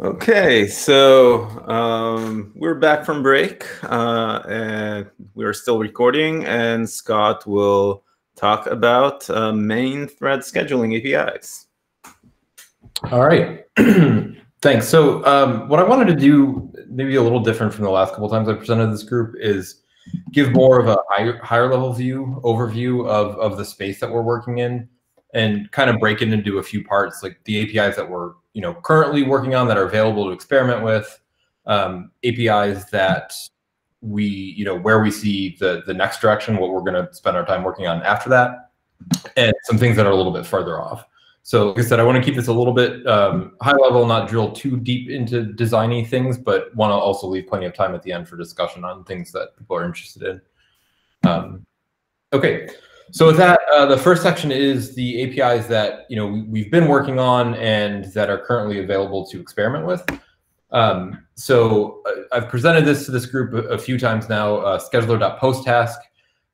Okay, so we're back from break, and we're still recording, and Scott will talk about main thread scheduling APIs. All right, thanks. So what I wanted to do, maybe a little different from the last couple of times I presented this group, is give more of a higher level overview of the space that we're working in, and kind of break it into a few parts, like the APIs that we're currently working on that are available to experiment with, APIs that we where we see the next direction, what we're going to spend our time working on after that, and some things that are a little bit further off. So like I said, I want to keep this a little bit high level, not drill too deep into designy things, but want to also leave plenty of time at the end for discussion on things that people are interested in. Okay. So with that, the first section is the APIs that we've been working on and that are currently available to experiment with. So I've presented this to this group a few times now, scheduler.posttask,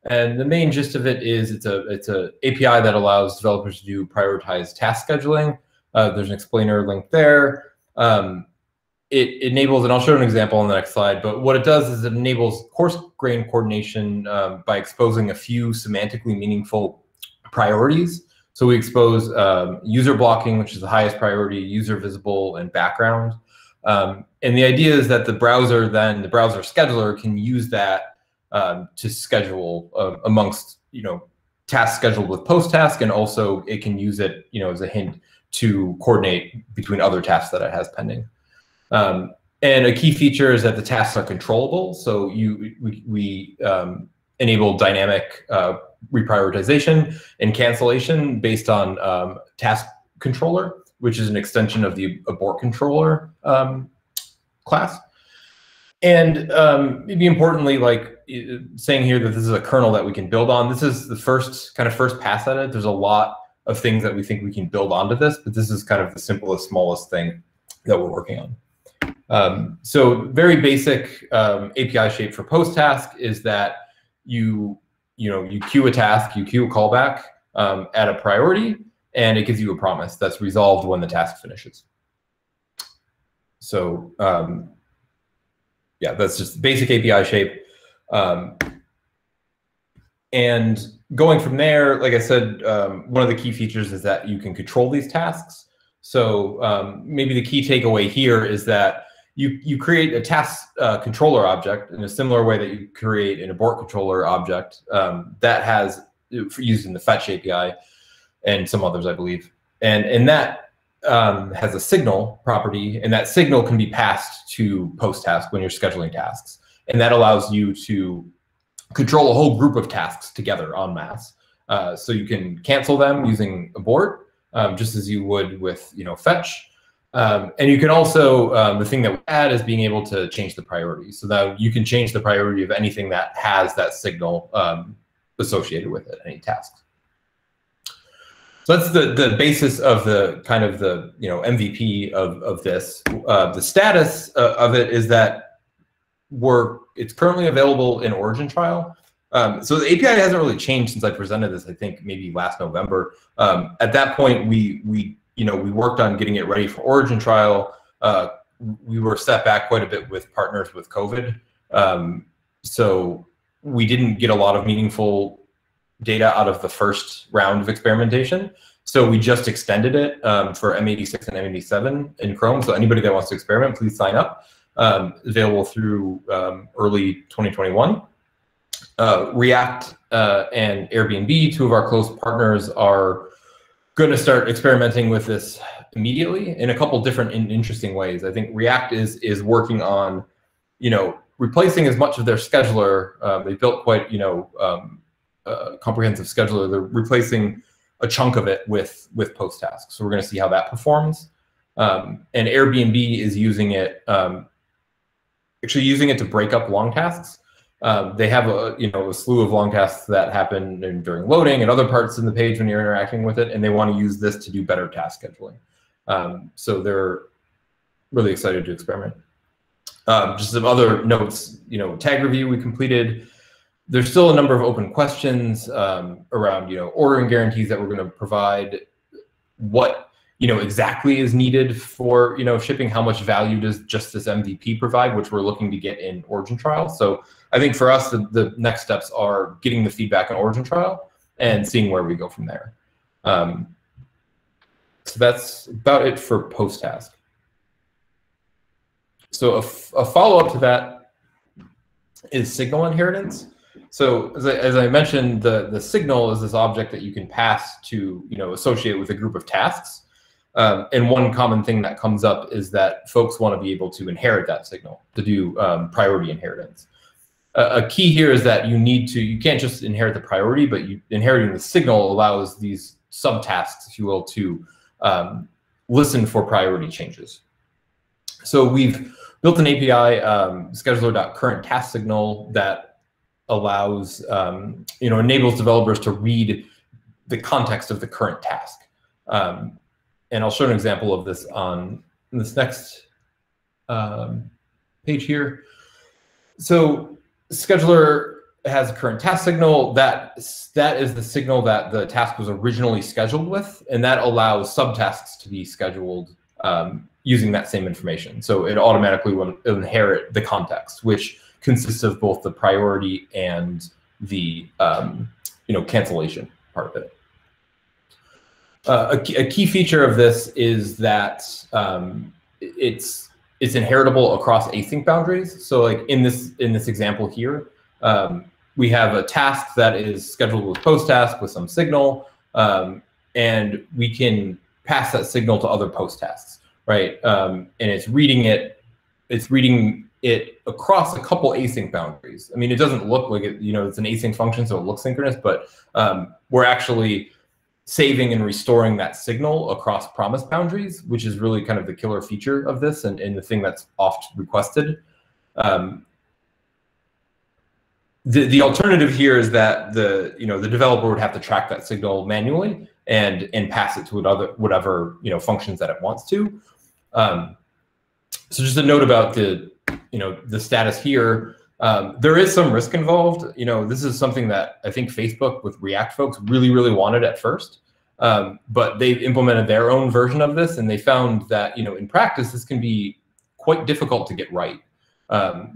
and the main gist of it is it's a API that allows developers to do prioritized task scheduling. There's an explainer link there. It enables, and I'll show an example on the next slide, but what it does is it enables coarse-grained coordination by exposing a few semantically meaningful priorities. So we expose user blocking, which is the highest priority, user visible, and background. And the idea is that the browser scheduler can use that to schedule amongst tasks scheduled with post task, and also it can use it as a hint to coordinate between other tasks that it has pending. And a key feature is that the tasks are controllable. So we enable dynamic reprioritization and cancellation based on task controller, which is an extension of the abort controller class. And maybe importantly, like saying here that this is a kernel that we can build on. This is the first pass at it. There's a lot of things that we think we can build onto this, but this is kind of the simplest, smallest thing that we're working on. So very basic API shape for post task is that you queue a task, you queue a callback at a priority, and it gives you a promise that's resolved when the task finishes. So yeah, that's just basic API shape. And going from there, like I said, one of the key features is that you can control these tasks. So maybe the key takeaway here is that you create a task controller object in a similar way that you create an abort controller object that has used in the fetch API and some others, I believe. And that has a signal property, and that signal can be passed to post task when you're scheduling tasks. And that allows you to control a whole group of tasks together en masse. So you can cancel them using abort, just as you would with fetch. And you can also, the thing that we add is being able to change the priority, so that you can change the priority of anything that has that signal associated with it, any tasks. So that's the basis of the kind of the MVP of this. The status of it is that it's currently available in Origin trial. So the API hasn't really changed since I presented this, I think maybe last November. At that point, we worked on getting it ready for Origin trial. We were set back quite a bit with partners with COVID. So we didn't get a lot of meaningful data out of the first round of experimentation. So we just extended it for M86 and M87 in Chrome. So anybody that wants to experiment, please sign up. Available through early 2021. React and Airbnb, two of our close partners, are going to start experimenting with this immediately in a couple different interesting ways. I think React is working on, replacing as much of their scheduler. They built quite, comprehensive scheduler. They're replacing a chunk of it with post tasks. So we're going to see how that performs. And Airbnb is using it, actually using it to break up long tasks. They have a slew of long tasks that happen during loading and other parts in the page when you're interacting with it, and they want to use this to do better task scheduling. So they're really excited to experiment. Just some other notes, tag review we completed. There's still a number of open questions around ordering guarantees that we're going to provide. What exactly is needed for, shipping. How much value does just this MVP provide, which we're looking to get in origin trial. So I think for us, the next steps are getting the feedback in origin trial and seeing where we go from there. So that's about it for post-task. So a follow-up to that is signal inheritance. So as I mentioned, the signal is this object that you can pass to, associate with a group of tasks. And one common thing that comes up is that folks want to be able to inherit that signal, to do priority inheritance. A key here is that you can't just inherit the priority, but inheriting the signal allows these subtasks, if you will, to listen for priority changes. So we've built an API, scheduler.currentTaskSignal, that allows, enables developers to read the context of the current task. And I'll show an example of this on this next page here. So scheduler has a current task signal. That is the signal that the task was originally scheduled with, and that allows subtasks to be scheduled using that same information. So it automatically will inherit the context, which consists of both the priority and the cancellation part of it. A key feature of this is that it's inheritable across async boundaries. So like in this example here, we have a task that is scheduled with post task with some signal, and we can pass that signal to other post tasks, right? And it's reading it across a couple async boundaries. I mean, it doesn't look like it, it's an async function, so it looks synchronous, but we're actually saving and restoring that signal across promise boundaries, which is really kind of the killer feature of this and the thing that's oft requested. The alternative here is that the developer would have to track that signal manually and pass it to whatever functions that it wants to. So just a note about the status here. There is some risk involved. This is something that I think Facebook with React folks really, really wanted at first, but they've implemented their own version of this, and they found that in practice this can be quite difficult to get right.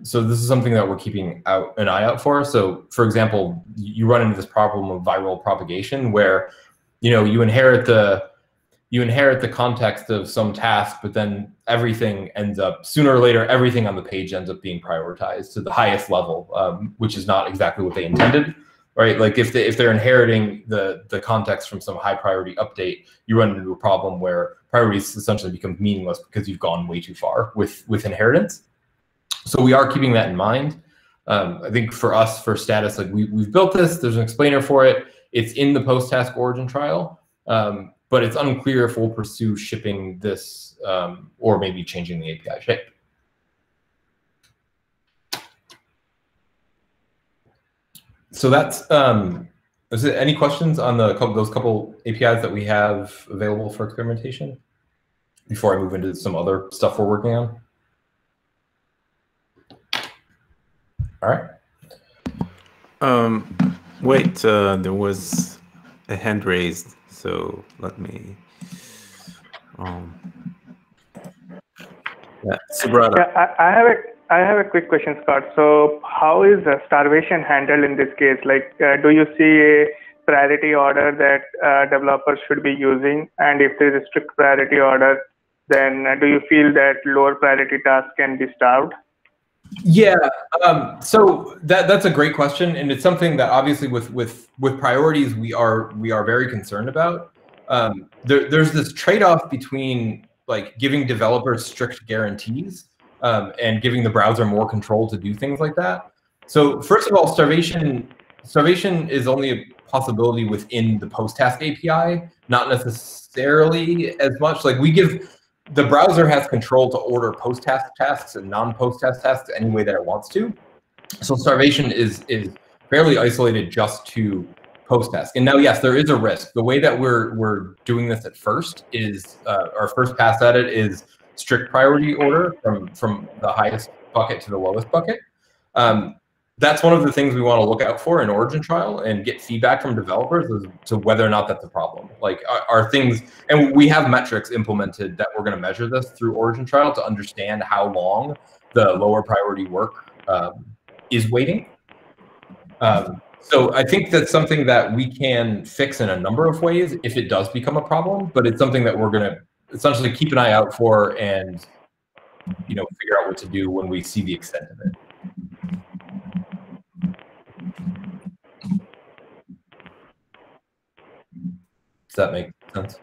So this is something that we're keeping an eye out for. So, for example, you run into this problem of viral propagation, where you inherit the context of some task, but then everything ends up, sooner or later, everything on the page ends up being prioritized to the highest level, which is not exactly what they intended, right? Like if they're inheriting the context from some high priority update, you run into a problem where priorities essentially become meaningless because you've gone way too far with inheritance. So we are keeping that in mind. I think for us, for status, like we've built this, there's an explainer for it. It's in the post-task origin trial. But it's unclear if we'll pursue shipping this or maybe changing the API shape. So that's, is there any questions on those couple APIs that we have available for experimentation before I move into some other stuff we're working on? All right. Wait, there was a hand raised. So let me. Subrata. Yeah, I have a quick question, Scott. So how is starvation handled in this case? Like, do you see a priority order that developers should be using? And if there is a strict priority order, then do you feel that lower priority tasks can be starved? Yeah, so that's a great question, and it's something that obviously with priorities we are very concerned about. There's this trade-off between like giving developers strict guarantees and giving the browser more control to do things like that. So first of all, starvation is only a possibility within the post-task API, not necessarily as much. Like the browser has control to order post-task tasks and non-post-task tasks any way that it wants to. So starvation is fairly isolated just to post-task. And now, yes, there is a risk. The way that we're doing this at first is our first pass at it is strict priority order from the highest bucket to the lowest bucket. that's one of the things we want to look out for in origin trial and get feedback from developers as to whether or not that's a problem. Like are things, and we have metrics implemented that we're going to measure this through origin trial to understand how long the lower priority work is waiting. So I think that's something that we can fix in a number of ways if it does become a problem, but it's something that we're going to essentially keep an eye out for and, you know, figure out what to do when we see the extent of it. Does that make sense?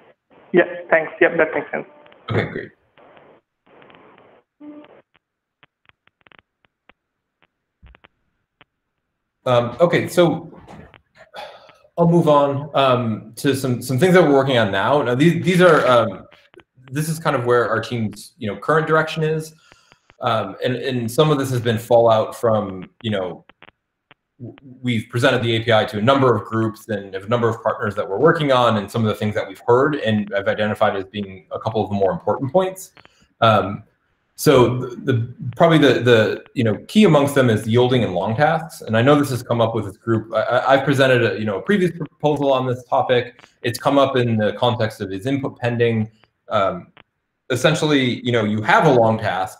Yeah, thanks. Yep, that makes sense. Okay, great. Okay, so I'll move on to some things that we're working on now. Now these are this is kind of where our team's current direction is, and some of this has been fallout from we've presented the API to a number of groups and have a number of partners that we're working on, and some of the things that we've heard and I've identified as being a couple of the more important points. So probably the key amongst them is yielding and long tasks. And I know this has come up with this group. I've presented a previous proposal on this topic. It's come up in the context of is input pending. Essentially, you have a long task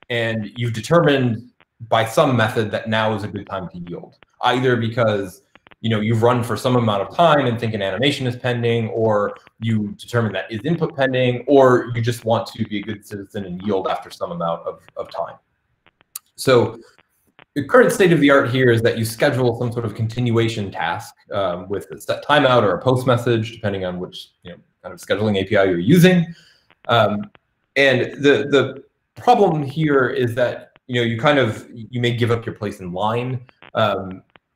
and you've determined by some method that now is a good time to yield, either because you've run for some amount of time and think an animation is pending, or you determine that is input pending, or you just want to be a good citizen and yield after some amount of time. So the current state of the art here is that you schedule some sort of continuation task with a set timeout or a post message, depending on which kind of scheduling API you're using. And the problem here is that you may give up your place in line.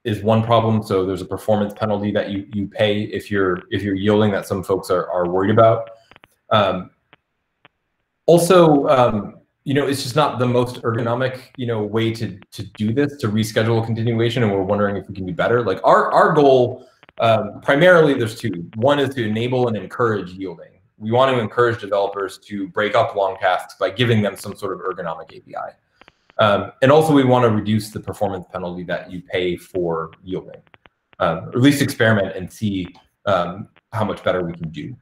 Is one problem. So there's a performance penalty that you pay if you're yielding that some folks are worried about. Also, it's just not the most ergonomic way to do this, to reschedule a continuation, and we're wondering if we can do better. Like our goal, primarily there's two. One is to enable and encourage yielding. We want to encourage developers to break up long tasks by giving them some sort of ergonomic API. And also we want to reduce the performance penalty that you pay for yielding, or at least experiment and see how much better we can do,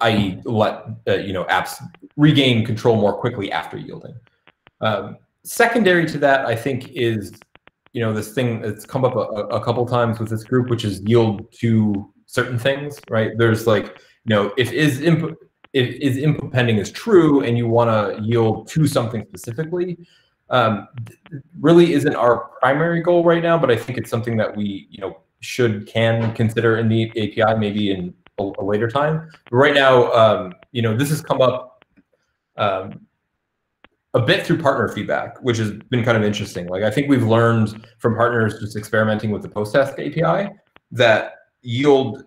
i.e. let apps regain control more quickly after yielding. Secondary to that, I think, is this thing that's come up a couple times with this group, which is yield to certain things, right? There's like, if is input pending is true and you want to yield to something specifically, really isn't our primary goal right now, but I think it's something that we can consider in the API maybe in a later time. But right now, this has come up a bit through partner feedback, which has been kind of interesting. Like I think we've learned from partners just experimenting with the post task API that yield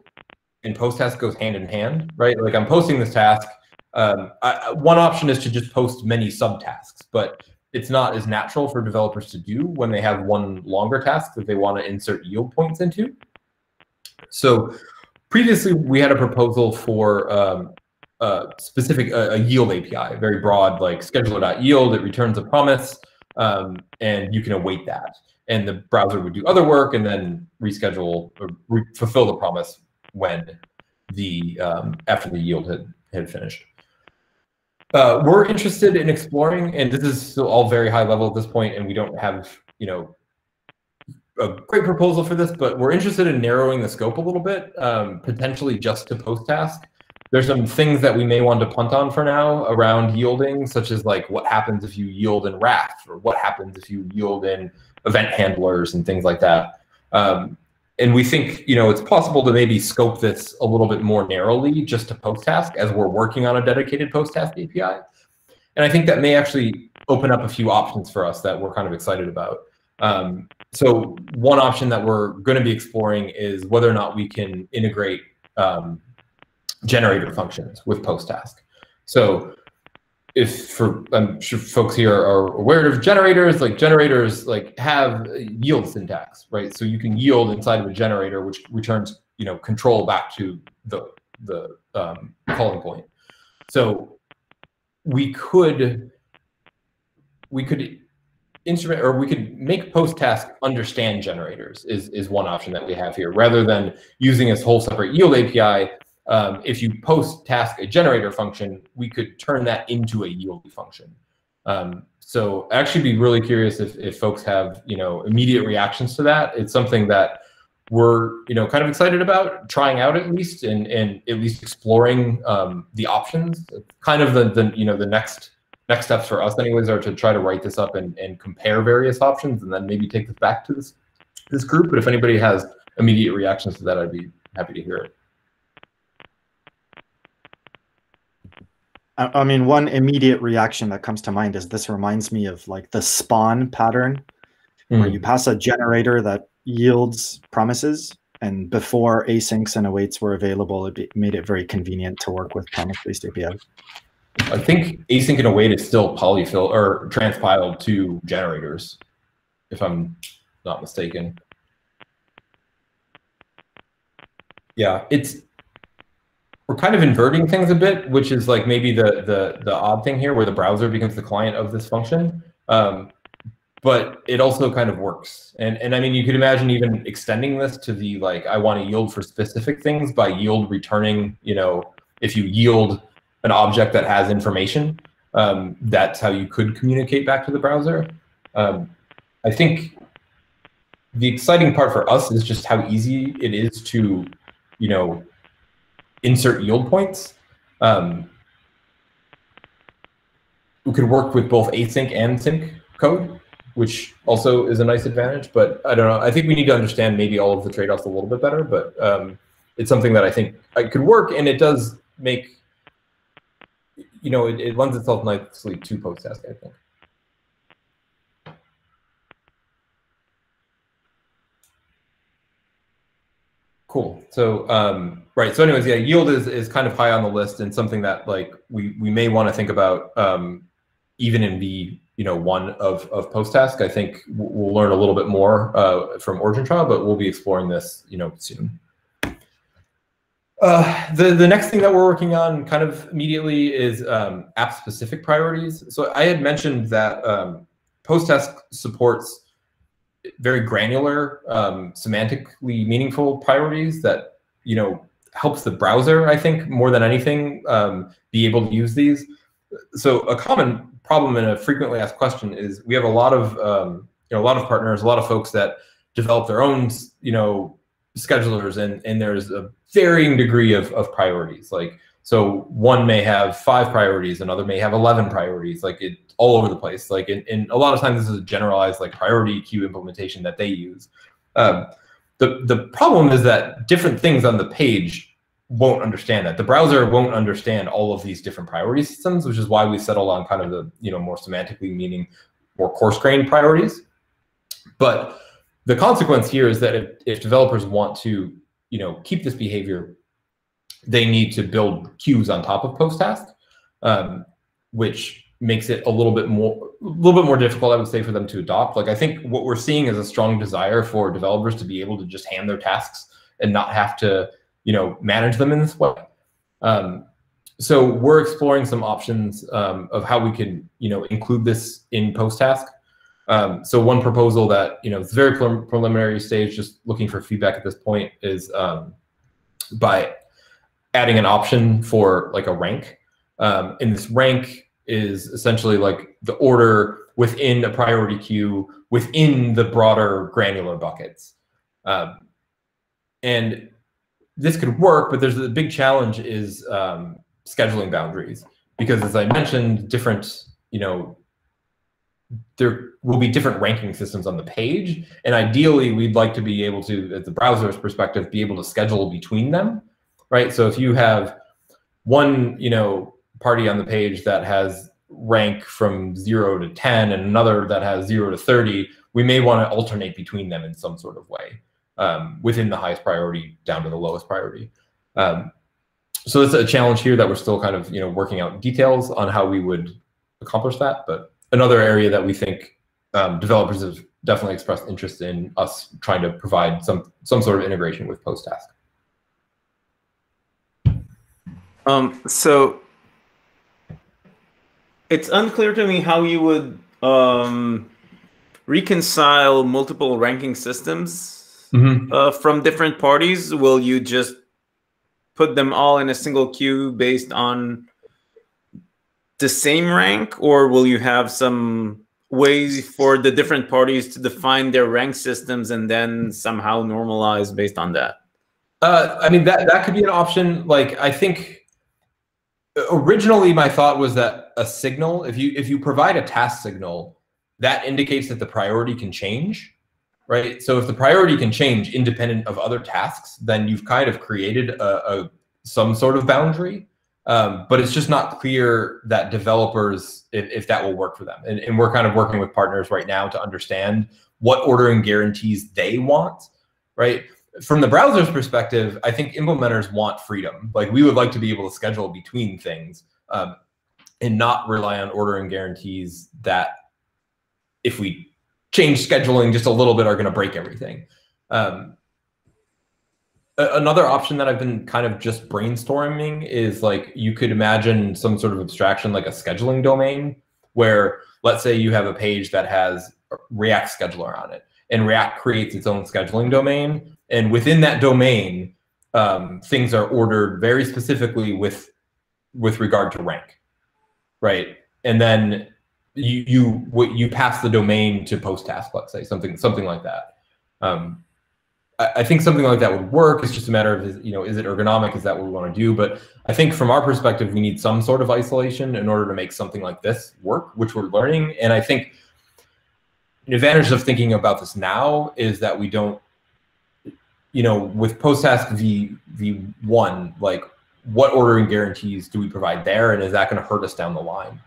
and post task goes hand in hand, right? Like I'm posting this task. One option is to just post many subtasks, but it's not as natural for developers to do when they have one longer task that they want to insert yield points into. So previously we had a proposal for a yield API, very broad, like scheduler.yield, it returns a promise, and you can await that. And the browser would do other work and then reschedule or fulfill the promise when the after the yield had finished. We're interested in exploring, and this is still all very high level at this point, and we don't have a great proposal for this, but we're interested in narrowing the scope a little bit, potentially just to post task. There's some things that we may want to punt on for now around yielding, such as like what happens if you yield in Raft, or what happens if you yield in event handlers and things like that. And we think, it's possible to maybe scope this a little bit more narrowly just to post task as we're working on a dedicated post task API. And I think that may actually open up a few options for us that we're kind of excited about. So one option that we're going to be exploring is whether or not we can integrate generator functions with post task. So I'm sure folks here are aware of generators, have yield syntax, right? So you can yield inside of a generator, which returns, control back to the calling point. So we could instrument, or we could make post task understand generators is one option that we have here, rather than using this whole separate yield API. If you post task a generator function, we could turn that into a yield function. So actually be really curious if folks have, immediate reactions to that. It's something that we're, kind of excited about trying out at least, and at least exploring the options. Kind of the next steps for us anyways are to try to write this up and compare various options, and then maybe take this back to this group. But if anybody has immediate reactions to that, I'd be happy to hear it. I mean, one immediate reaction that comes to mind is this reminds me of like the spawn pattern, where you pass a generator that yields promises, and before asyncs and awaits were available, it made it very convenient to work with promise-based APIs. I think async and await is still polyfill or transpiled to generators, if I'm not mistaken. Yeah, we're kind of inverting things a bit, which is like maybe the odd thing here, where the browser becomes the client of this function. But it also kind of works. And I mean, you could imagine even extending this to the, like, I want to yield for specific things by yield returning, if you yield an object that has information, that's how you could communicate back to the browser. I think the exciting part for us is just how easy it is to, insert yield points. We could work with both async and sync code, which also is a nice advantage. But I don't know. I think we need to understand maybe all of the trade-offs a little bit better. But it's something that I think could work, and it does make, it lends itself nicely to post task, I think. Cool. So right. So anyways, yeah, yield is kind of high on the list, and something that like we may want to think about even in V1 of post task. I think we'll learn a little bit more from Origin Trial, but we'll be exploring this soon. The next thing that we're working on kind of immediately is app-specific priorities. So I had mentioned that post task supports very granular, semantically meaningful priorities that helps the browser, I think, more than anything, be able to use these. So a common problem and a frequently asked question is we have a lot of partners, a lot of folks that develop their own schedulers, and there's a varying degree of priorities. Like, so one may have 5 priorities, another may have 11 priorities, like all over the place. Like, and a lot of times this is a generalized like priority queue implementation that they use. The problem is that different things on the page won't understand that. The browser won't understand all of these different priority systems, which is why we settled on kind of the more semantically meaning, more coarse-grained priorities. But the consequence here is that if developers want to keep this behavior, they need to build queues on top of post task, which makes it a little bit more difficult, I would say, for them to adopt. Like, I think what we're seeing is a strong desire for developers to be able to just hand their tasks and not have to manage them in this way. So we're exploring some options of how we can include this in post task. So one proposal that it's very preliminary stage, just looking for feedback at this point, is by adding an option for like a rank. And this rank is essentially like the order within a priority queue within the broader granular buckets. And this could work, but there's a big challenge is scheduling boundaries, because as I mentioned, different, there will be different ranking systems on the page. And ideally, we'd like to be able to, at the browser's perspective, be able to schedule between them, right? So if you have one, party on the page that has rank from 0 to 10 and another that has 0 to 30, we may want to alternate between them in some sort of way, within the highest priority down to the lowest priority. So it's a challenge here that we're still kind of working out details on how we would accomplish that. But another area that we think developers have definitely expressed interest in us trying to provide some sort of integration with post task. So it's unclear to me how you would reconcile multiple ranking systems from different parties, will you just put them all in a single queue based on the same rank, or will you have some ways for the different parties to define their rank systems and then somehow normalize based on that? I mean, that could be an option. Like, I think originally my thought was that a signal, if you provide a task signal, that indicates that the priority can change, right? So if the priority can change independent of other tasks, then you've kind of created some sort of boundary. But it's just not clear that developers, if that will work for them. And we're kind of working with partners right now to understand what ordering guarantees they want, right? From the browser's perspective, I think implementers want freedom. Like, we would like to be able to schedule between things and not rely on ordering guarantees that if we change scheduling just a little bit are going to break everything. Another option that I've been kind of just brainstorming is, like, you could imagine some sort of abstraction like a scheduling domain where, let's say you have a page that has React scheduler on it, and React creates its own scheduling domain. And within that domain, things are ordered very specifically with regard to rank, right? And then you pass the domain to post task, let's say, something like that. I think something like that would work. It's just a matter of, is it ergonomic? Is that what we want to do? But I think from our perspective, we need some sort of isolation in order to make something like this work, which we're learning. And I think an advantage of thinking about this now is that we don't, with post task v1, like, what ordering guarantees do we provide there? And is that going to hurt us down the line?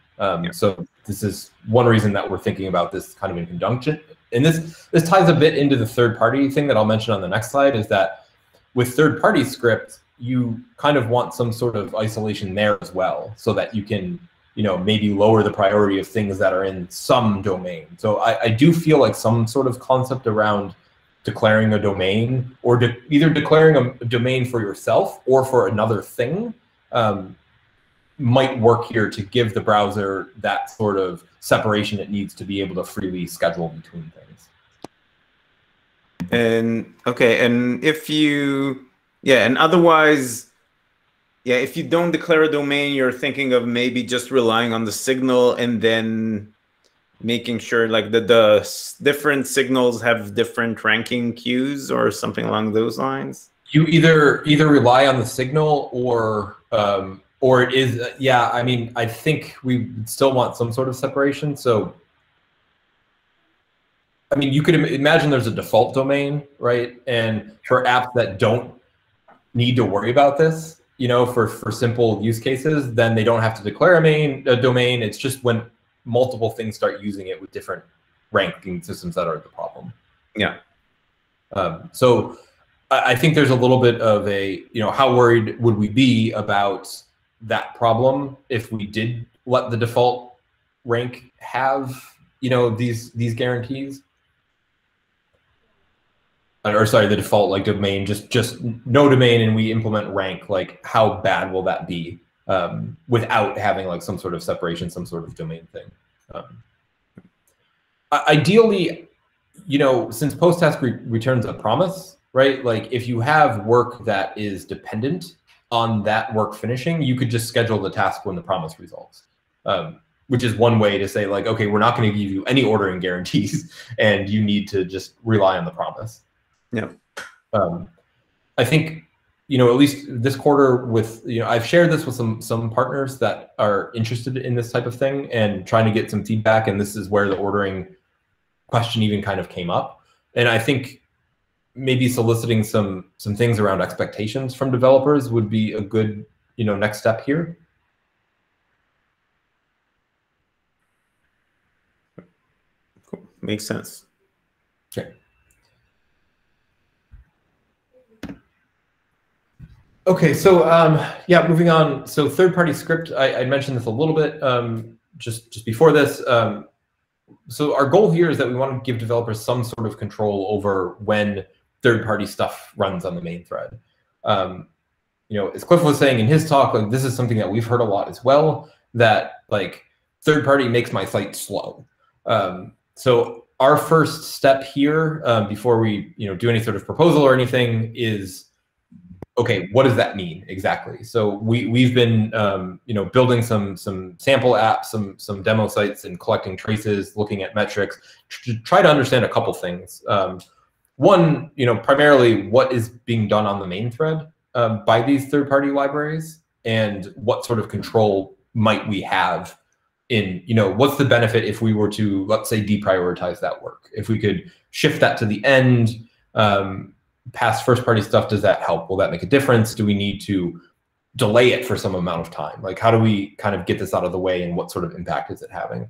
So this is one reason that we're thinking about this kind of in conjunction. And this ties a bit into the third-party thing that I'll mention on the next slide, is that with third-party script, you kind of want some sort of isolation there as well, so that you can, maybe lower the priority of things that are in some domain. So I do feel like some sort of concept around declaring a domain, or either declaring a domain for yourself or for another thing, might work here to give the browser that sort of separation it needs to be able to freely schedule between things. And okay, and if you, and otherwise, if you don't declare a domain, you're thinking of maybe just relying on the signal and then making sure, like, the different signals have different ranking queues or something along those lines. You either rely on the signal or it is, I mean, I think we still want some sort of separation. So, I mean, you could imagine there's a default domain, right? And for apps that don't need to worry about this, for simple use cases, then they don't have to declare a domain. It's just when multiple things start using it with different ranking systems that are the problem. Yeah. So I think there's a little bit of a, how worried would we be about that problem if we did let the default rank have, these guarantees? Or sorry, the default, like, domain, just no domain, and we implement rank. Like, how bad will that be without having, like, some sort of separation, some sort of domain thing? Ideally, since post task returns a promise, right? Like, if you have work that is dependent on that work finishing, you could just schedule the task when the promise resolves, which is one way to say, like, okay, we're not going to give you any ordering guarantees, and you need to just rely on the promise. Yeah. I think, at least this quarter with, I've shared this with some partners that are interested in this type of thing and trying to get some feedback. And this is where the ordering question even kind of came up. And I think maybe soliciting some things around expectations from developers would be a good, next step here. Cool. Makes sense. Okay. Okay, so moving on. So third-party script, I mentioned this a little bit just before this. So our goal here is that we want to give developers some sort of control over when third-party stuff runs on the main thread. As Cliff was saying in his talk, like, this is something that we've heard a lot as well, that, like, third-party makes my site slow. So our first step here, before we do any sort of proposal or anything, is okay, what does that mean exactly? So we've been building some sample apps, some demo sites, and collecting traces, looking at metrics to try to understand a couple things. One, primarily what is being done on the main thread by these third-party libraries, and what sort of control might we have in, what's the benefit if we were to, let's say, deprioritize that work? If we could shift that to the end, past first-party stuff, does that help? Will that make a difference? Do we need to delay it for some amount of time? Like, how do we kind of get this out of the way, and what sort of impact is it having?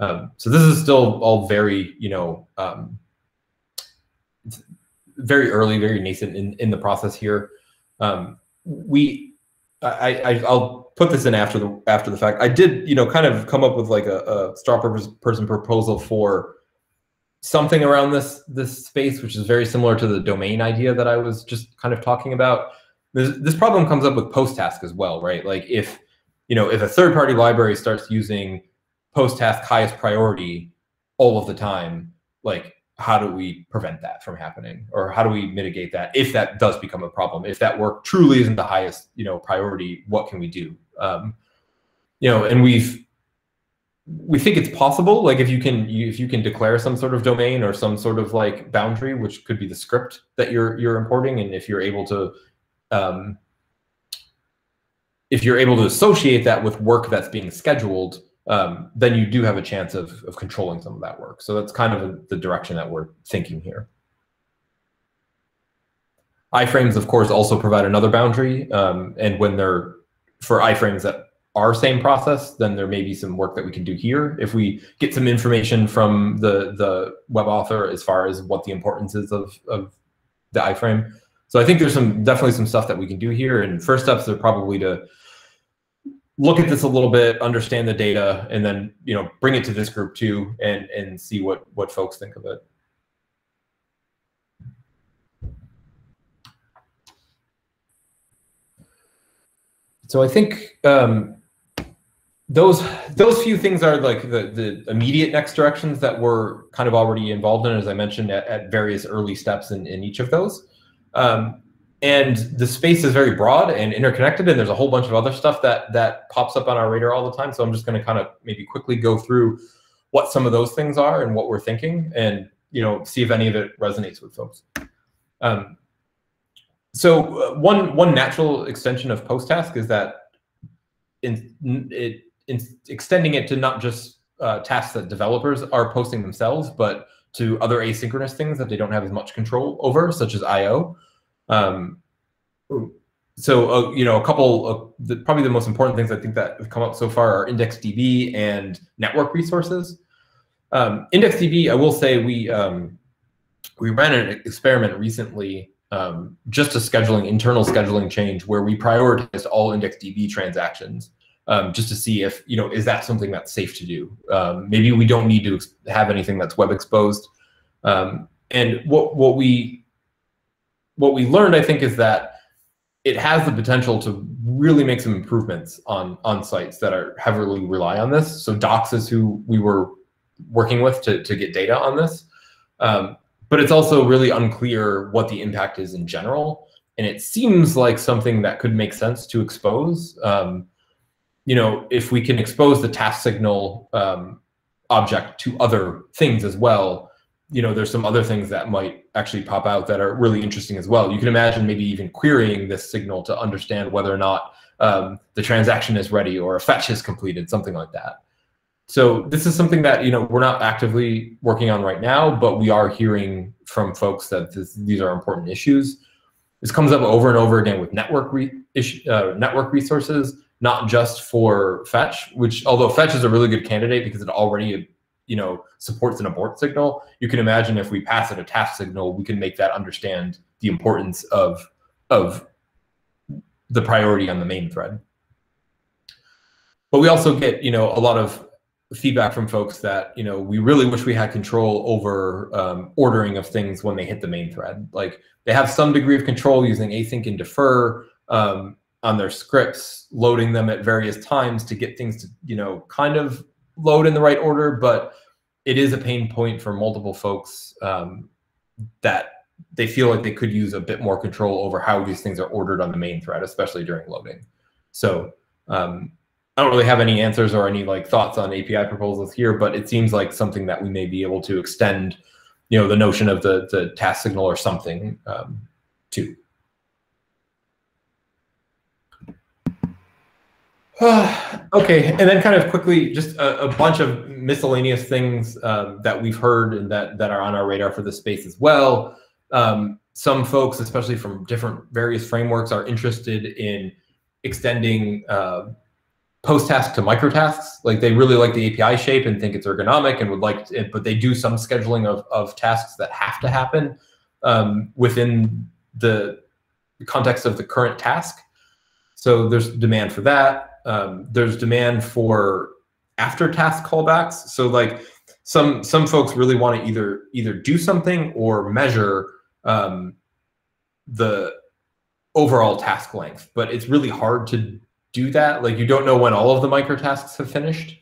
So this is still all very, it's very early, very nascent in the process here. I'll put this in after the fact. I did, kind of come up with like a straw person proposal for something around this space, which is very similar to the domain idea that I was just kind of talking about. This problem comes up with post task as well, right? Like if a third-party library starts using post task highest priority all of the time, like how do we prevent that from happening, or how do we mitigate that if that does become a problem? If that work truly isn't the highest priority, what can we do? And we think it's possible, like if you can declare some sort of domain or some sort of like boundary, which could be the script that you're importing, and if you're able to associate that with work that's being scheduled, then you do have a chance of controlling some of that work. So that's kind of the direction that we're thinking here. Iframes, of course, also provide another boundary, and when they're for iframes that our same process, then there may be some work that we can do here if we get some information from the web author as far as what the importance is of the iframe. So I think there's definitely some stuff that we can do here. And first steps are probably to look at this a little bit, understand the data, and then bring it to this group too, and see what folks think of it. So I think those few things are like the immediate next directions that we're kind of already involved in, as I mentioned, at various early steps in each of those. And the space is very broad and interconnected, and there's a whole bunch of other stuff that pops up on our radar all the time. So I'm just going to kind of maybe quickly go through what some of those things are and what we're thinking, and see if any of it resonates with folks. So one natural extension of post task is that extending it to not just tasks that developers are posting themselves, but to other asynchronous things that they don't have as much control over, such as I/O. So a couple of probably the most important things I think that have come up so far are IndexedDB and network resources. IndexedDB, I will say we ran an experiment recently, just a internal scheduling change where we prioritized all IndexedDB transactions, just to see if is that something that's safe to do. Maybe we don't need to have anything that's web exposed. And what we learned, I think, is that it has the potential to really make some improvements on sites that are heavily rely on this. So Docs is who we were working with to get data on this. But it's also really unclear what the impact is in general. And it seems like something that could make sense to expose. If we can expose the task signal object to other things as well, there's some other things that might actually pop out that are really interesting as well. You can imagine maybe even querying this signal to understand whether or not the transaction is ready or a fetch is completed, something like that. So this is something that we're not actively working on right now, but we are hearing from folks that these are important issues. This comes up over and over again with network resources, not just for fetch, which although fetch is a really good candidate because it already supports an abort signal. You can imagine if we pass it a task signal, we can make that understand the importance of the priority on the main thread. But we also get a lot of feedback from folks that we really wish we had control over ordering of things when they hit the main thread. Like they have some degree of control using async and defer on their scripts, loading them at various times to get things to kind of load in the right order, but it is a pain point for multiple folks that they feel like they could use a bit more control over how these things are ordered on the main thread, especially during loading. So I don't really have any answers or any like thoughts on API proposals here, but it seems like something that we may be able to extend, you know, the notion of the task signal or something to. Okay, and then kind of quickly, just a bunch of miscellaneous things that we've heard and that are on our radar for this space as well. Some folks, especially from different various frameworks, are interested in extending post-task to microtasks. Like they really like the API shape and think it's ergonomic and would like it, but they do some scheduling of tasks that have to happen within the context of the current task. So there's demand for that. There's demand for after task callbacks. So like some folks really want to either do something or measure the overall task length, but it's really hard to do that. Like you don't know when all of the microtasks have finished.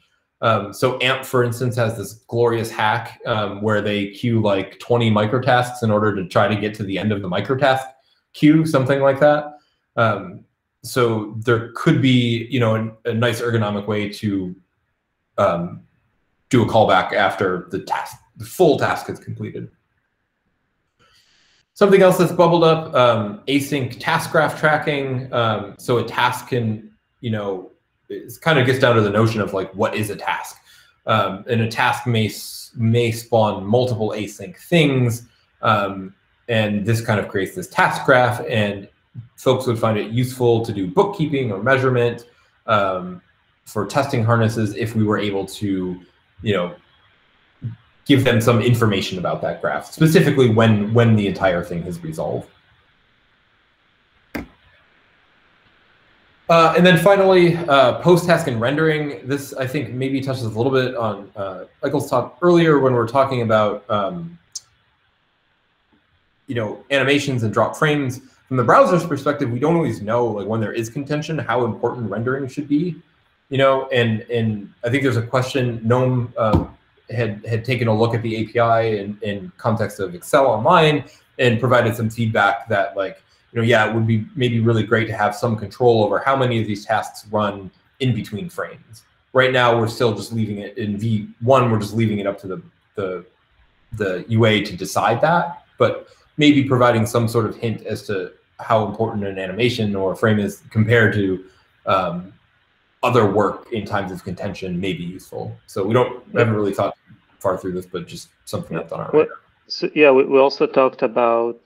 So AMP, for instance, has this glorious hack where they queue like 20 microtasks in order to try to get to the end of the microtask queue, something like that. So there could be, you know, a nice ergonomic way to do a callback after the full task is completed. Something else that's bubbled up, async task graph tracking. So a task can, you know, it kind of gets down to the notion of like, what is a task? And a task may spawn multiple async things. And this kind of creates this task graph, and folks would find it useful to do bookkeeping or measurement for testing harnesses if we were able to, you know, give them some information about that graph, specifically when the entire thing has resolved. And then finally, post-task and rendering. This, I think, maybe touches a little bit on Michael's talk earlier when we were talking about you know, animations and drop frames. From the browser's perspective, we don't always know, like when there is contention, how important rendering should be. You know, and I think there's a question. GNOME had taken a look at the API in context of Excel Online and provided some feedback that, like, you know, yeah, it would be maybe really great to have some control over how many of these tasks run in between frames. Right now, we're still just leaving it in V1. We're just leaving it up to the UA to decide that, but maybe providing some sort of hint as to how important an animation or a frame is compared to other work in times of contention may be useful. So we haven't really thought far through this, but just something that's on our radar. So yeah, we also talked about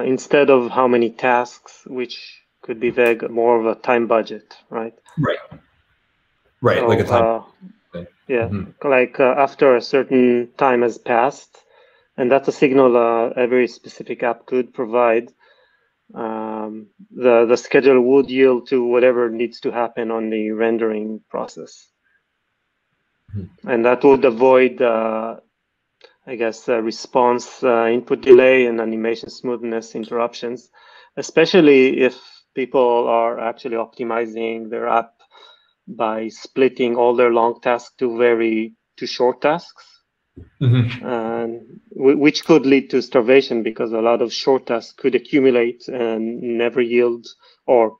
instead of how many tasks, which could be vague, more of a time budget, right? Right. Right, so, like a time. Yeah, like after a certain time has passed, and that's a signal a very specific app could provide. The schedule would yield to whatever needs to happen on the rendering process. And that would avoid, I guess, response input delay and animation smoothness interruptions, especially if people are actually optimizing their app by splitting all their long tasks to short tasks. Which could lead to starvation, because a lot of short tasks could accumulate and never yield or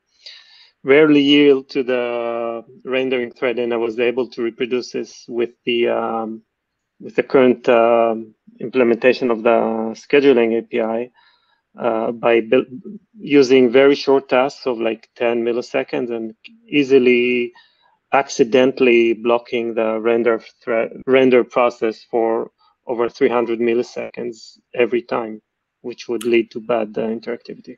rarely yield to the rendering thread. And I was able to reproduce this with the current implementation of the scheduling API by using very short tasks of like 10 milliseconds and easily accidentally blocking the render process for over 300 milliseconds every time, which would lead to bad interactivity.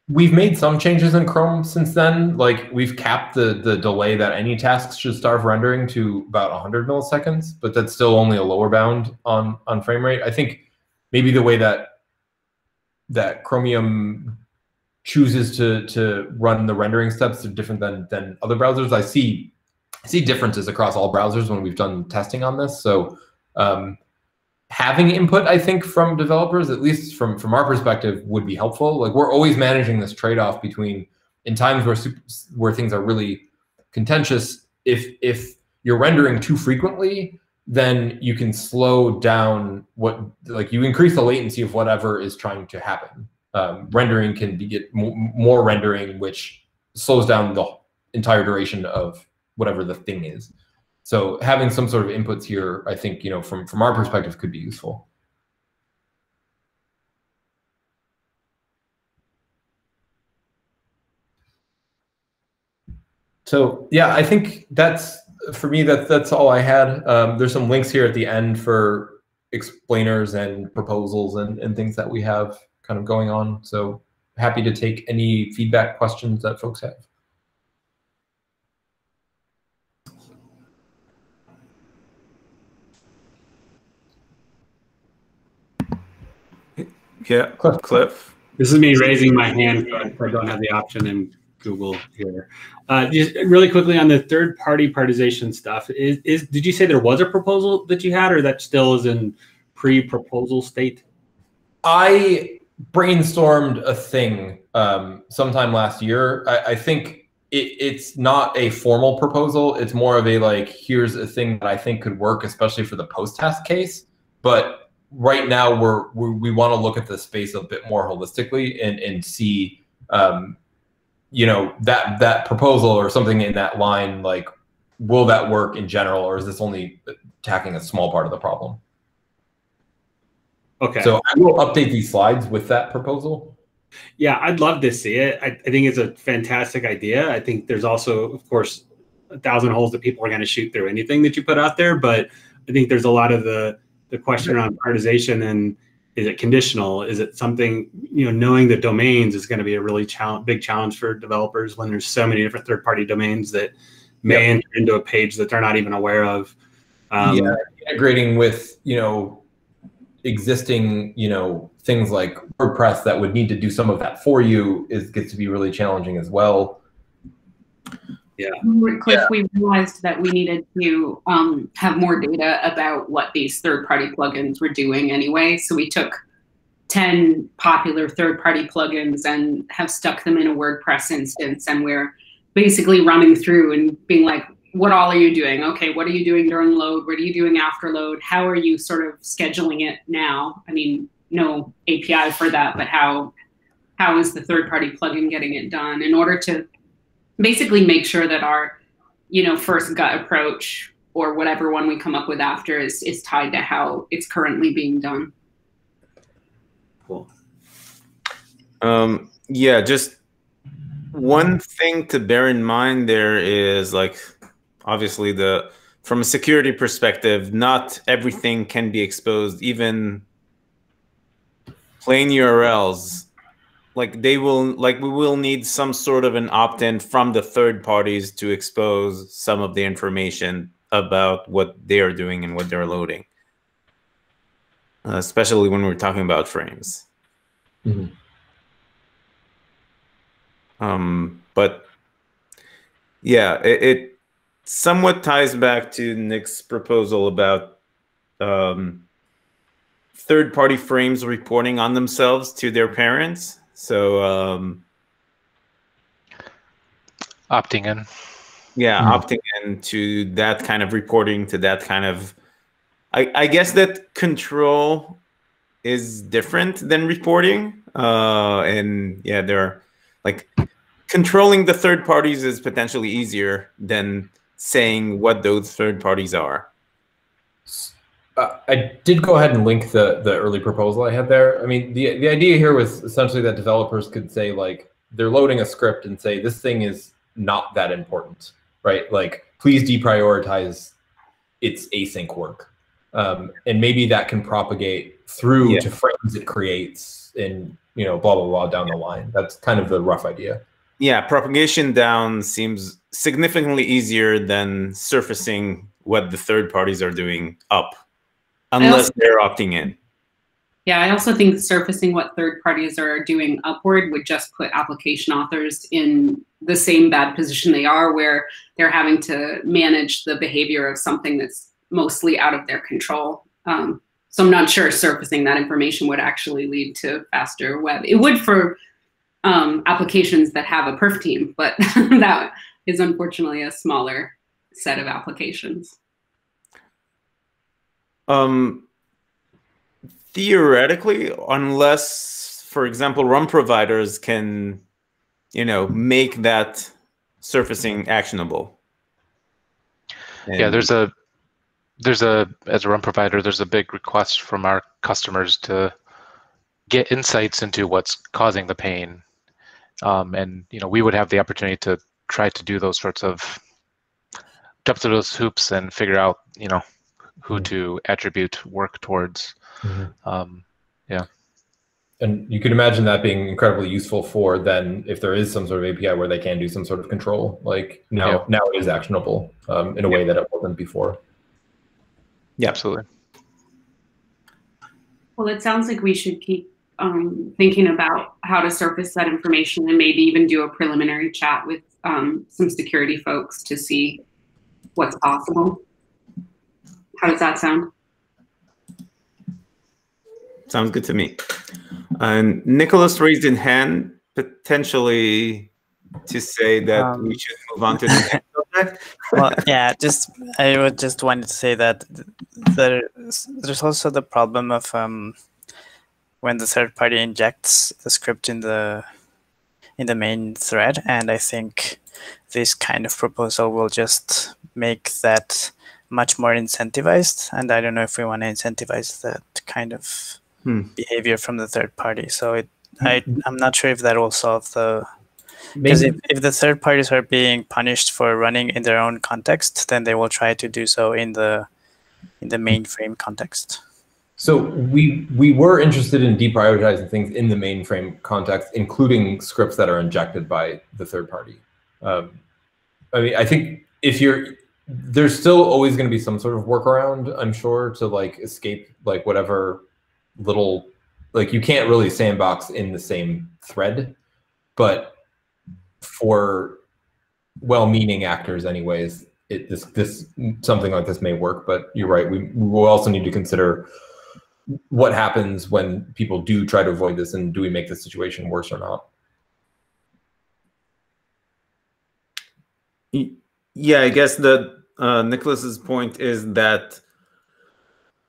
We've made some changes in Chrome since then. Like we've capped the delay that any tasks should starve rendering to about 100 milliseconds, but that's still only a lower bound on frame rate. I think maybe the way that Chromium chooses to run the rendering steps are different than other browsers. I see differences across all browsers when we've done testing on this. So having input, I think, from developers, at least from our perspective, would be helpful. Like we're always managing this trade-off between, in times where things are really contentious, if you're rendering too frequently, then you can slow down you increase the latency of whatever is trying to happen. Rendering can get more rendering, which slows down the entire duration of whatever the thing is. So having some sort of inputs here, I think, from our perspective, could be useful. So yeah, I think for me, that's all I had. There's some links here at the end for explainers and proposals and things that we have kind of going on. So happy to take any feedback, questions that folks have. Yeah, Cliff. This is me raising my hand, so I don't have the option in Google here. Just really quickly on the third-party prioritization stuff, did you say there was a proposal that you had, or that still is in pre-proposal state? I brainstormed a thing sometime last year. I think it's not a formal proposal. It's more of a here's a thing that I think could work, especially for the post-test case. But right now we want to look at the space a bit more holistically and see that proposal or something in that line, will that work in general, or is this only attacking a small part of the problem? Okay. So I will update these slides with that proposal. Yeah, I'd love to see it. I think it's a fantastic idea. I think there's also, of course, 1,000 holes that people are going to shoot through anything that you put out there. But I think there's a lot of the question around prioritization, and is it conditional? Is it something, knowing the domains is going to be a really big challenge for developers when there's so many different third-party domains that may enter into a page that they're not even aware of. Integrating with, existing, things like WordPress that would need to do some of that for you gets to be really challenging as well. Yeah. Cliff, we realized that we needed to have more data about what these third-party plugins were doing anyway. So we took 10 popular third-party plugins and have stuck them in a WordPress instance. And we're basically running through and being like, what all are you doing? Okay, what are you doing during load? What are you doing after load? How are you sort of scheduling it now? I mean, no API for that, but how is the third-party plugin getting it done in order to basically make sure that our, first gut approach or whatever one we come up with after is tied to how it's currently being done. Cool. Yeah, just one thing to bear in mind there is obviously from a security perspective, not everything can be exposed, even plain URLs. We will need some sort of an opt-in from the third parties to expose some of the information about what they are doing and what they're loading, especially when we're talking about frames. Mm-hmm. But yeah, it somewhat ties back to Nick's proposal about third-party frames reporting on themselves to their parents. So opting in. Yeah, opting in to that kind of reporting, to that kind of, I guess that control is different than reporting. And yeah, they're controlling the third parties is potentially easier than saying what those third parties are. I did go ahead and link the early proposal I had there. I mean, the idea here was essentially that developers could say they're loading a script and say this thing is not that important, right? Please deprioritize its async work, and maybe that can propagate through to frames it creates and blah blah blah down the line. That's kind of the rough idea. Yeah, propagation down seems significantly easier than surfacing what the third parties are doing up. Unless they're opting in. Yeah, I also think surfacing what third parties are doing upward would just put application authors in the same bad position they are, where they're having to manage the behavior of something that's mostly out of their control. So I'm not sure surfacing that information would actually lead to faster web. It would for applications that have a perf team, but that is unfortunately a smaller set of applications. Theoretically, unless, for example, RUM providers can, make that surfacing actionable. Yeah, as a RUM provider, there's a big request from our customers to get insights into what's causing the pain. And we would have the opportunity to try to do those sorts of jump through those hoops and figure out, who to attribute work towards. Yeah. And you could imagine that being incredibly useful for then if there is some sort of API where they can do some sort of control, like now it is actionable in a way that it wasn't before. Yeah, absolutely. Well, it sounds like we should keep thinking about how to surface that information and maybe even do a preliminary chat with some security folks to see what's possible. How does that sound? Sounds good to me. And Nicholas raised in hand, potentially to say that we should move on to the next subject. Well, yeah, I would just want to say that there's also the problem of when the third party injects the script in the main thread, and I think this kind of proposal will just make that much more incentivized, and I don't know if we want to incentivize that kind of behavior from the third party. So I'm not sure if that will solve the, because if the third parties are being punished for running in their own context, then they will try to do so in the mainframe context. So we were interested in deprioritizing things in the mainframe context, including scripts that are injected by the third party. I mean, I think there's still always going to be some sort of workaround, I'm sure, to like escape like whatever little, like you can't really sandbox in the same thread, but for well-meaning actors anyways, this something like this may work. But you're right, we will also need to consider what happens when people do try to avoid this, and do we make the situation worse or not? Yeah, I guess that Nicholas's point is that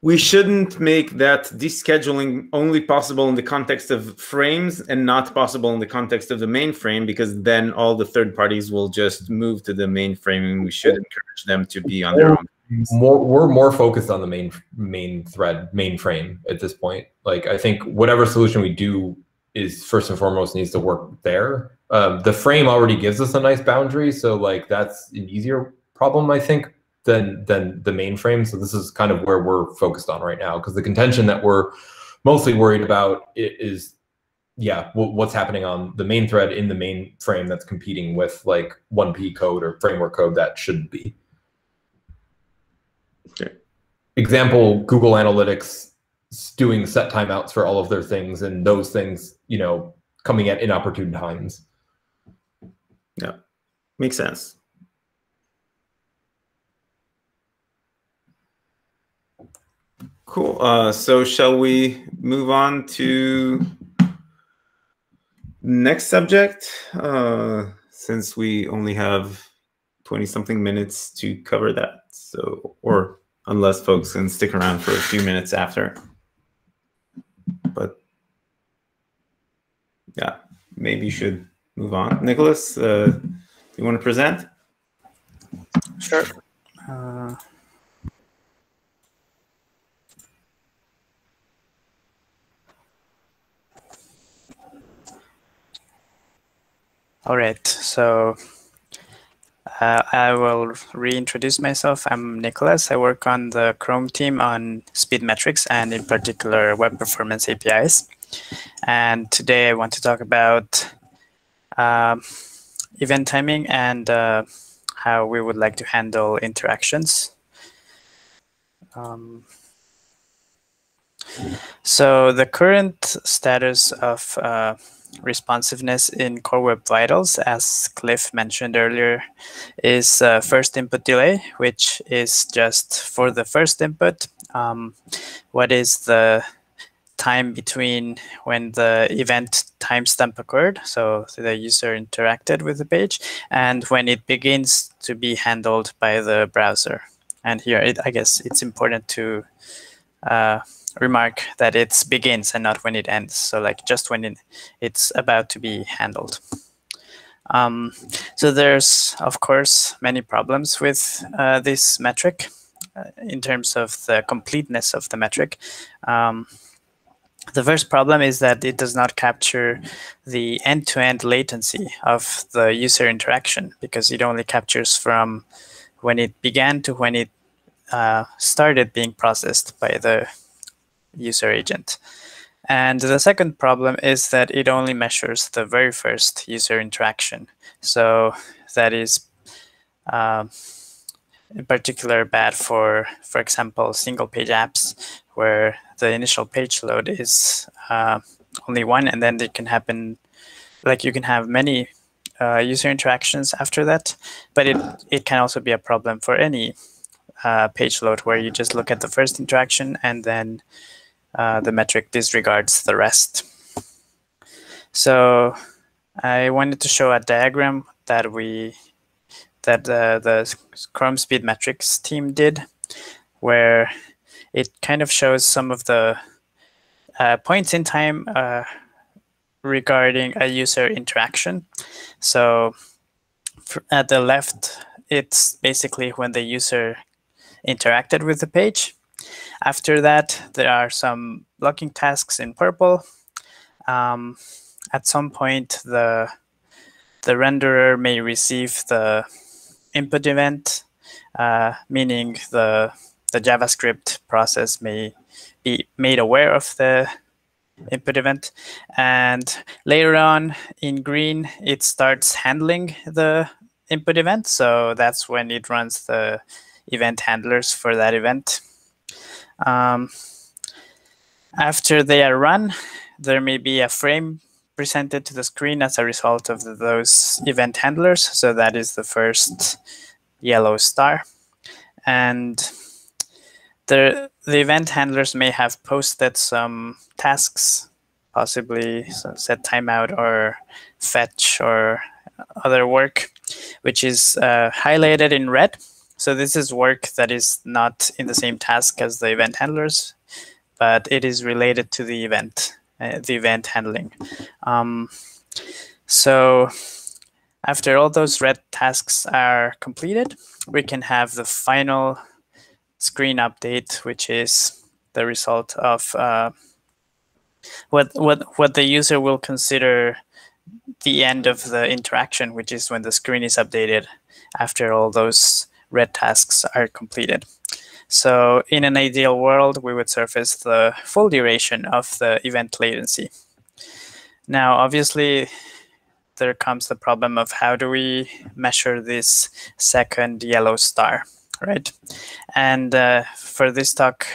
we shouldn't make that descheduling only possible in the context of frames and not possible in the context of the mainframe, because then all the third parties will just move to the mainframe, and we should encourage them to be on their own. We're more focused on the main thread, mainframe at this point. Like, I think whatever solution we do is first and foremost needs to work there. The frame already gives us a nice boundary, so like that's an easier problem, I think, than the mainframe. So this is kind of where we're focused on right now, because the contention that we're mostly worried about is, yeah, what's happening on the main thread in the mainframe that's competing with like 1P code or framework code that shouldn't be. Okay. Example, Google Analytics doing set timeouts for all of their things, and those things, coming at inopportune times. Yeah, makes sense. Cool. So shall we move on to next subject? Since we only have 20-something minutes to cover that. So, or unless folks can stick around for a few minutes after. But yeah, maybe you should move on. Nicholas, do you want to present? Sure. All right, so I will reintroduce myself. I'm Nicholas. I work on the Chrome team on speed metrics and in particular web performance APIs. And today I want to talk about event timing and how we would like to handle interactions. So the current status of responsiveness in Core Web Vitals, as Cliff mentioned earlier, is first input delay, which is just for the first input. What is the time between when the event timestamp occurred, so the user interacted with the page, and when it begins to be handled by the browser. And here, I guess it's important to remark that it begins and not when it ends. So like just when it's about to be handled. So there's, of course, many problems with this metric in terms of the completeness of the metric. The first problem is that it does not capture the end-to-end latency of the user interaction, because it only captures from when it began to when it started being processed by the user agent. And the second problem is that it only measures the very first user interaction. So that is in particular bad for example, single-page apps, where the initial page load is only one, and then it can happen, like you can have many user interactions after that. But it can also be a problem for any page load, where you just look at the first interaction and then the metric disregards the rest. So I wanted to show a diagram that the Chrome Speed Metrics team did, where it kind of shows some of the points in time regarding a user interaction. So at the left, it's basically when the user interacted with the page. After that, there are some blocking tasks in purple. At some point, the renderer may receive the input event, meaning the JavaScript process may be made aware of the input event. And later on in green, it starts handling the input event. So that's when it runs the event handlers for that event. After they are run, there may be a frame presented to the screen as a result of those event handlers. So that is the first yellow star. And the event handlers may have posted some tasks, possibly set timeout or fetch or other work, which is highlighted in red. So this is work that is not in the same task as the event handlers, but it is related to the event handling. So after all those red tasks are completed, we can have the final screen update, which is the result of what the user will consider the end of the interaction, which is when the screen is updated after all those red tasks are completed. So in an ideal world, we would surface the full duration of the event latency. Now, obviously, there comes the problem of how do we measure this second yellow star, right? And for this talk,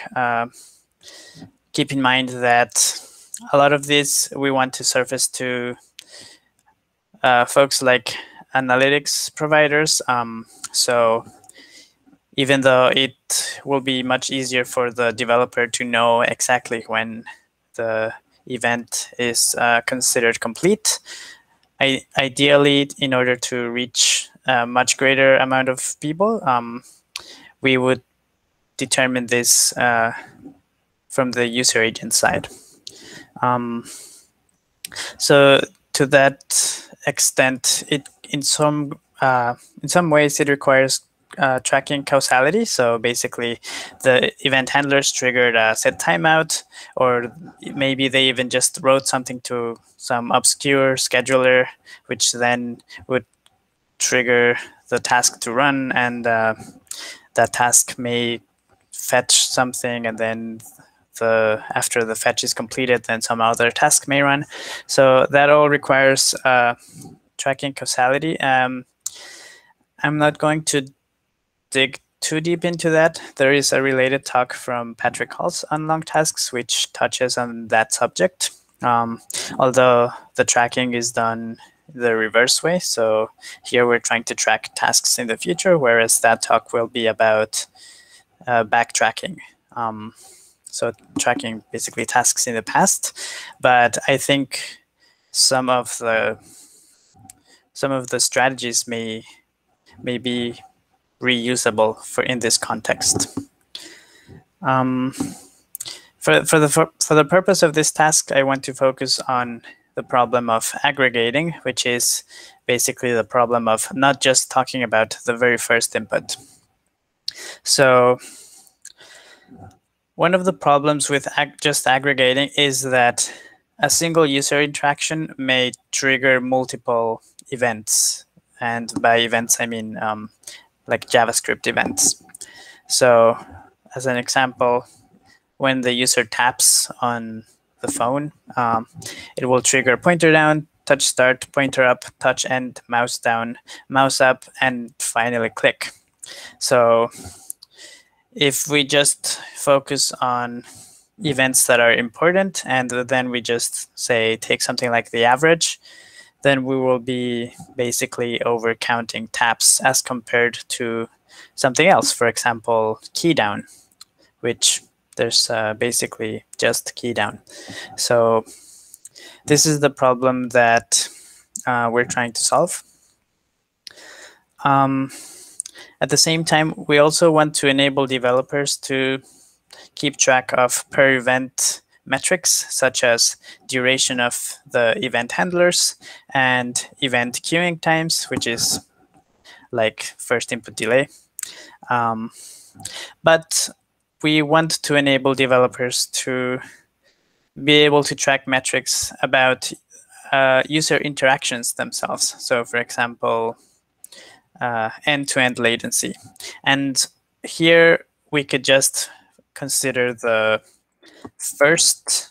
keep in mind that a lot of this we want to surface to folks like analytics providers. So even though it will be much easier for the developer to know exactly when the event is considered complete, ideally, in order to reach a much greater amount of people, we would determine this from the user agent side. So to that extent, in some ways it requires tracking causality. So basically, the event handlers triggered a set timeout, or maybe they even just wrote something to some obscure scheduler, which then would trigger the task to run, and that task may fetch something, and then after the fetch is completed, then some other task may run. So that all requires tracking causality. I'm not going to dig too deep into that. There is a related talk from Patrick Halls on long tasks, which touches on that subject. Although the tracking is done the reverse way. So here we're trying to track tasks in the future, whereas that talk will be about backtracking. So tracking basically tasks in the past. But I think some of the strategies may be reusable for in this context. For the purpose of this task, I want to focus on the problem of aggregating, which is basically the problem of not just talking about the very first input. So one of the problems with just aggregating is that a single user interaction may trigger multiple events. And by events, I mean like JavaScript events. So as an example, when the user taps on the phone, it will trigger pointer down, touch start, pointer up, touch end, mouse down, mouse up, and finally click. So if we just focus on events that are important, and then we just say take something like the average, then we will be basically overcounting taps as compared to something else. For example, key down, which there's basically just key down. So this is the problem that we're trying to solve. At the same time, we also want to enable developers to keep track of per event metrics, such as duration of the event handlers and event queuing times, which is like first input delay. But we want to enable developers to be able to track metrics about user interactions themselves. So for example, end-to-end latency. And here we could just consider the first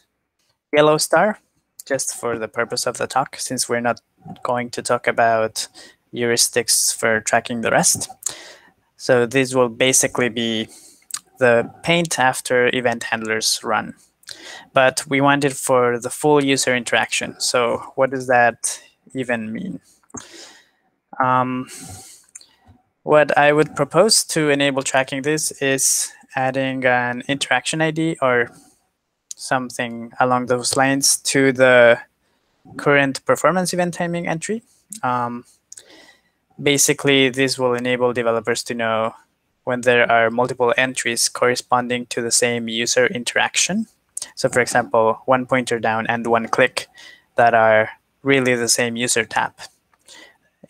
yellow star, just for the purpose of the talk, since we're not going to talk about heuristics for tracking the rest. So this will basically be the paint after event handlers run. But we want it for the full user interaction. So what does that even mean? What I would propose to enable tracking this is adding an interaction ID or something along those lines to the current performance event timing entry. Basically, this will enable developers to know when there are multiple entries corresponding to the same user interaction. So for example, one pointer down and one click that are really the same user tap.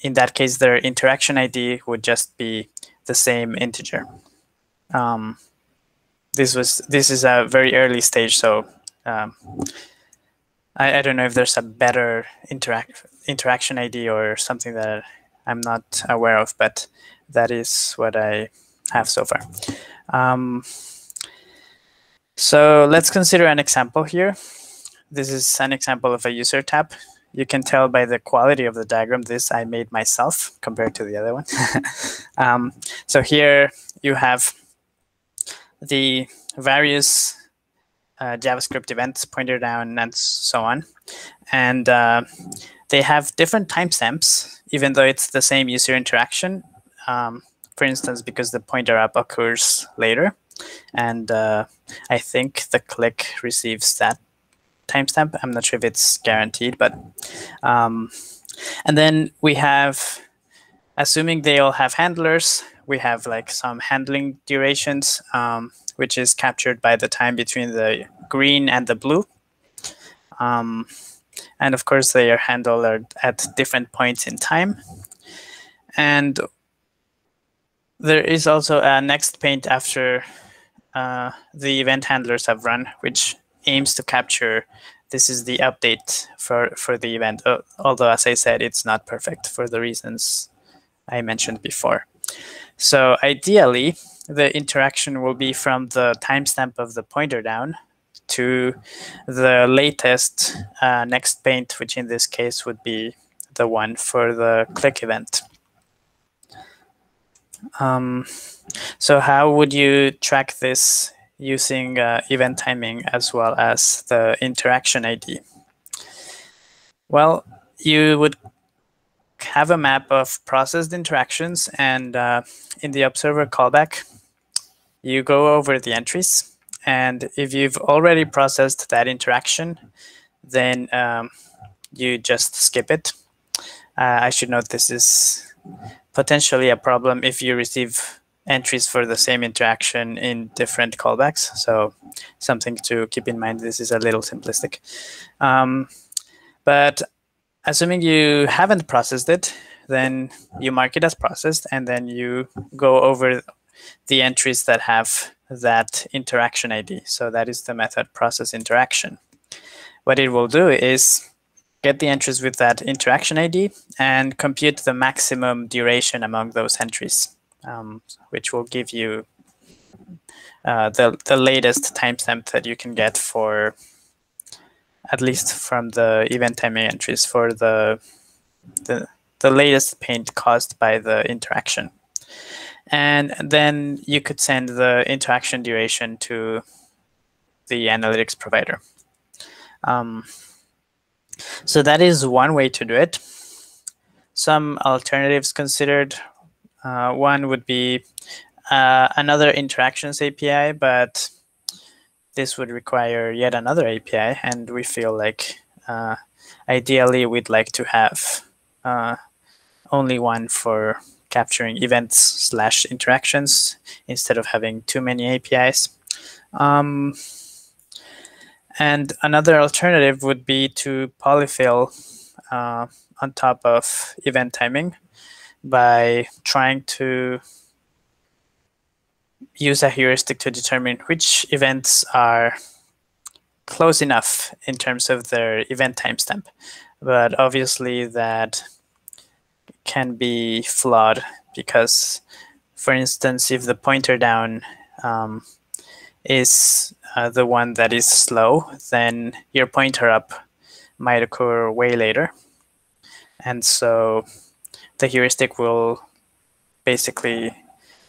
In that case, their interaction ID would just be the same integer. This is a very early stage, so I don't know if there's a better interaction ID or something that I'm not aware of, but that is what I have so far. So let's consider an example here. This is an example of a user tab. You can tell by the quality of the diagram, this I made myself compared to the other one. So here you have the various JavaScript events, pointer down, and so on. And they have different timestamps, even though it's the same user interaction. For instance, because the pointer up occurs later. And I think the click receives that timestamp. I'm not sure if it's guaranteed, but and then we have, assuming they all have handlers, we have like some handling durations, which is captured by the time between the green and the blue. And of course, they are handled at different points in time. And there is also a next paint after the event handlers have run, which aims to capture, this is the update for the event. Although, as I said, it's not perfect for the reasons I mentioned before. So ideally, the interaction will be from the timestamp of the pointer down to the latest next paint, which in this case would be the one for the click event. So how would you track this using event timing as well as the interaction ID? Well, you would have a map of processed interactions, and in the observer callback, you go over the entries. And if you've already processed that interaction, then you just skip it. I should note this is potentially a problem if you receive entries for the same interaction in different callbacks. So something to keep in mind. This is a little simplistic. But assuming you haven't processed it, then you mark it as processed, and then you go over the entries that have that interaction ID. So that is the method process interaction. What it will do is get the entries with that interaction ID and compute the maximum duration among those entries, which will give you the latest timestamp that you can get for, at least from the event timing entries, for the latest pain caused by the interaction. And then you could send the interaction duration to the analytics provider. So that is one way to do it. Some alternatives considered. One would be another interactions API, but this would require yet another API, and we feel like ideally we'd like to have only one for capturing events / interactions instead of having too many APIs. And another alternative would be to polyfill on top of event timing by trying to use a heuristic to determine which events are close enough in terms of their event timestamp. But obviously that can be flawed because, for instance, if the pointer down is the one that is slow, then your pointer up might occur way later. And so the heuristic will basically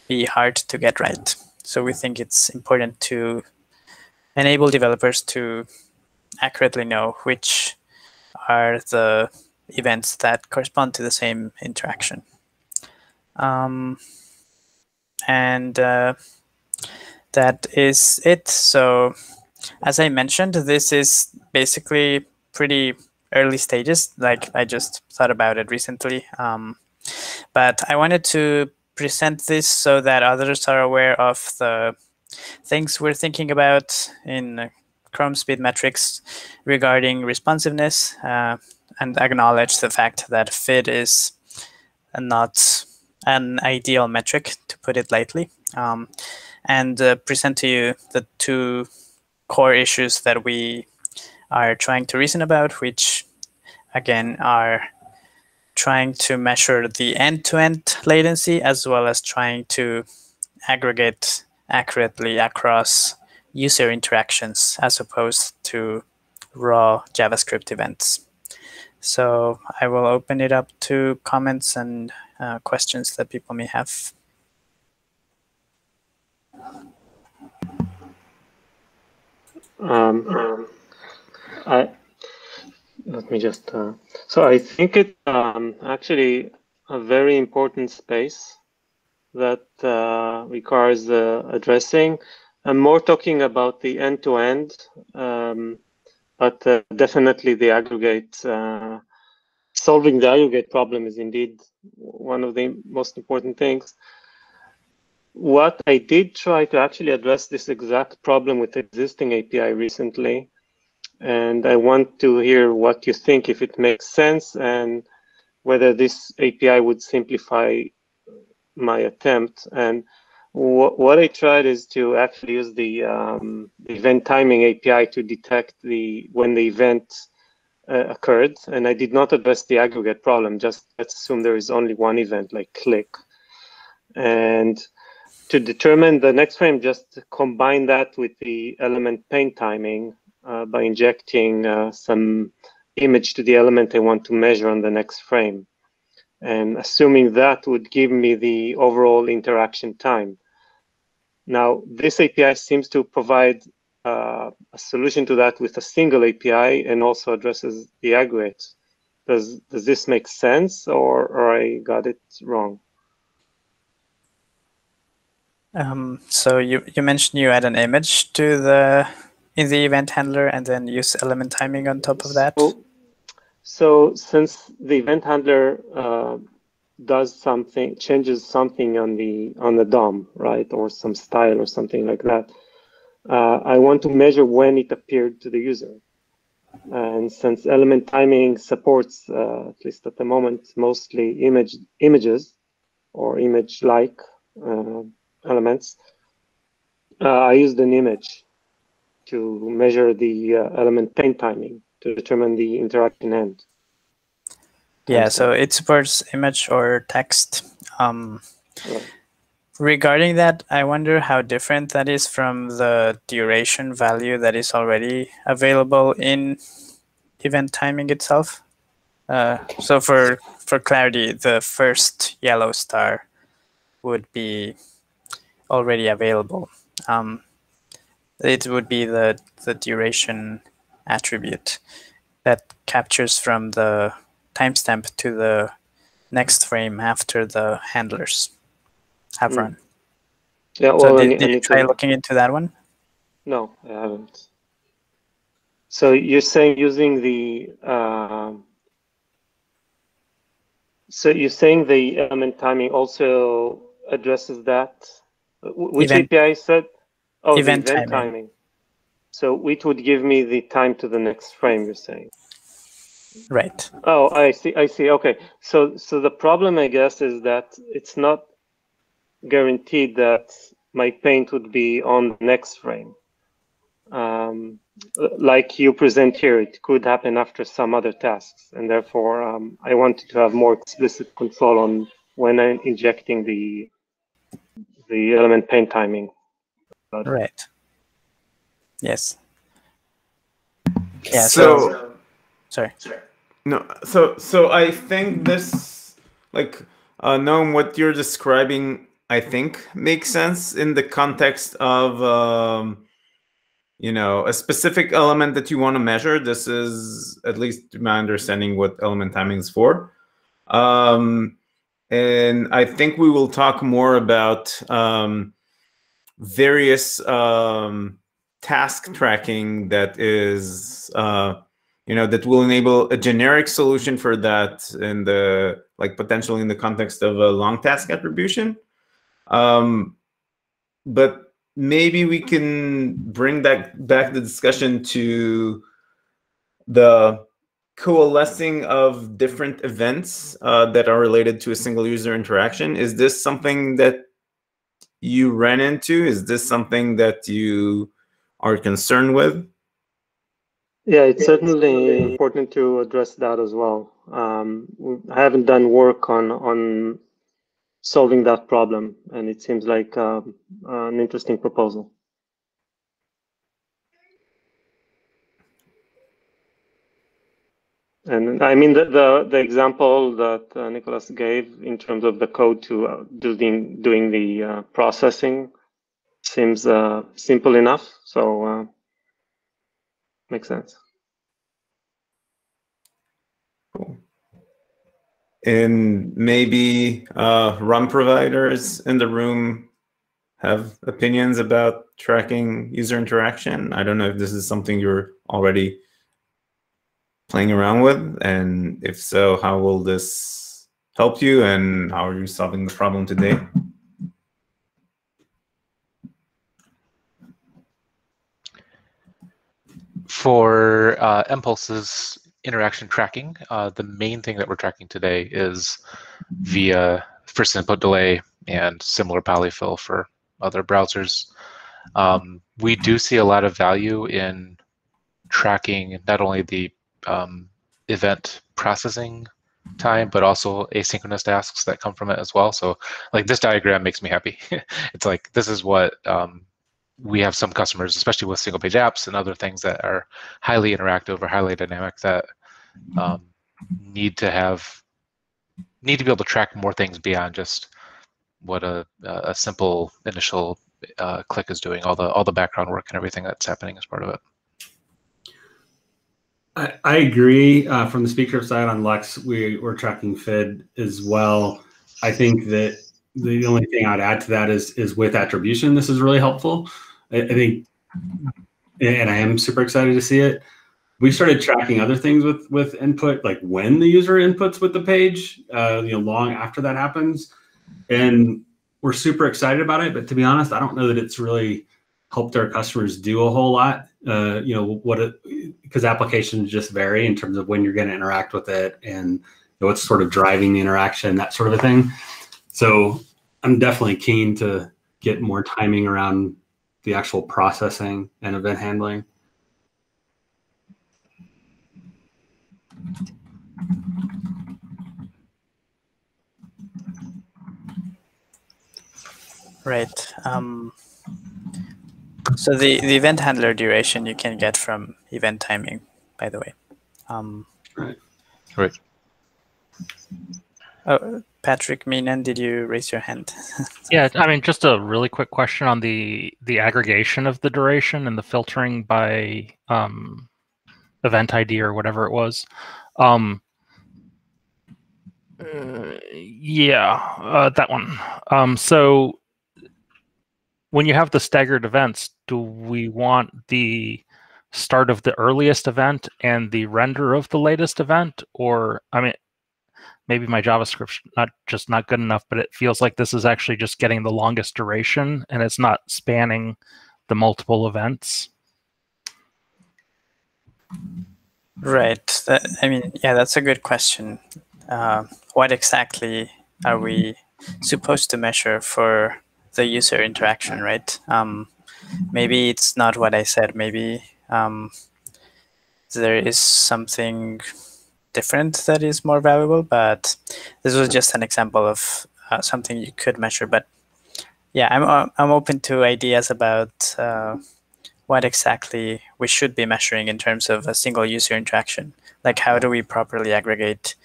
be hard to get right. So we think it's important to enable developers to accurately know which are the events that correspond to the same interaction. And that is it. So as I mentioned, this is basically pretty early stages. Like I just thought about it recently. But I wanted to present this so that others are aware of the things we're thinking about in Chrome speed metrics regarding responsiveness, and acknowledge the fact that FID is not an ideal metric, to put it lightly, and present to you the two core issues that we are trying to reason about, which again are trying to measure the end-to-end latency as well as trying to aggregate accurately across user interactions as opposed to raw JavaScript events. So I will open it up to comments and questions that people may have. Let me just, so I think it's actually a very important space that requires addressing. I'm more talking about the end-to-end, but definitely the aggregate, solving the aggregate problem is indeed one of the most important things. What I did try to actually address this exact problem with existing API recently, and I want to hear what you think, if it makes sense, and whether this API would simplify my attempt. And what I tried is to actually use the event timing API to detect when the event occurred, and I did not address the aggregate problem. Just let's assume there is only one event, like click, and to determine the next frame, just combine that with the element pain timing by injecting some image to the element I want to measure on the next frame, and assuming that would give me the overall interaction time. Now, this API seems to provide a solution to that with a single API and also addresses the aggregate. Does this make sense, or I got it wrong? So you mentioned you add an image to in the event handler and then use element timing on top of that. So since the event handler does something, changes something on the DOM, right, or some style or something like that. I want to measure when it appeared to the user. And since element timing supports, at least at the moment, mostly images or image-like elements, I used an image to measure the element paint timing to determine the interaction end. Yeah, so it supports image or text. Right. Regarding that, I wonder how different that is from the duration value that is already available in event timing itself. So for clarity, the first yellow star would be already available. It would be the duration attribute that captures from the timestamp to the next frame after the handlers have run. Yeah, well, so did you try looking into that one? No, I haven't. So you're saying using the element timing also addresses that? Which API said? Oh, event the event timing. So it would give me the time to the next frame, you're saying? Right. Oh, I see. Okay. So the problem, I guess, is that it's not guaranteed that my paint would be on the next frame. Like you present here, it could happen after some other tasks, and therefore I wanted to have more explicit control on when I'm injecting the element paint timing. Right. Yes. Yeah. So sorry. No. So I think this, like, knowing what you're describing, I think makes sense in the context of you know, a specific element that you want to measure. This is, at least to my understanding, what element timing is for. And I think we will talk more about various task tracking that is, you know, that will enable a generic solution for that in the, like, potentially in the context of a long task attribution. But maybe we can bring back the discussion to the coalescing of different events that are related to a single user interaction. Is this something that you ran into? Is this something that you are concerned with? Yeah, it's certainly important to address that as well. I haven't done work on solving that problem, and it seems like an interesting proposal. And I mean, the example that Nicholas gave in terms of the code to doing the processing seems simple enough, so makes sense. Cool. And maybe run providers in the room have opinions about tracking user interaction. I don't know if this is something you're already playing around with, and if so, how will this help you, and how are you solving the problem today? For Impulse's interaction tracking, the main thing that we're tracking today is via first input delay and similar polyfill for other browsers. We do see a lot of value in tracking not only the event processing time, but also asynchronous tasks that come from it as well. So like this diagram makes me happy. It's like, this is what we have some customers, especially with single page apps and other things that are highly interactive or highly dynamic, that need to be able to track more things beyond just what a simple initial click is doing, all the background work and everything that's happening as part of it. I agree. From the speaker side on Lux, we're tracking FID as well. I think that the only thing I'd add to that is with attribution, this is really helpful. I think, and I am super excited to see it. We started tracking other things with input, like when the user inputs with the page, long after that happens. And we're super excited about it. But to be honest, I don't know that it's really helped our customers do a whole lot. Because applications just vary in terms of when you're going to interact with it and what's sort of driving the interaction, that sort of a thing. So I'm definitely keen to get more timing around the actual processing and event handling. Right. So the event handler duration you can get from event timing, by the way. Right. Oh, Patrick Meenan, did you raise your hand? Yeah, I mean, just a really quick question on the aggregation of the duration and the filtering by event ID or whatever it was. That one. So when you have the staggered events, do we want the start of the earliest event and the render of the latest event? Or, I mean, maybe my JavaScript's not good enough, but it feels like this is actually just getting the longest duration and it's not spanning the multiple events. Right. That's a good question. What exactly are we supposed to measure for the user interaction, right? Maybe it's not what I said. Maybe there is something different that is more valuable, but this was just an example of something you could measure. But yeah, I'm open to ideas about what exactly we should be measuring in terms of a single user interaction. Like, how do we properly aggregate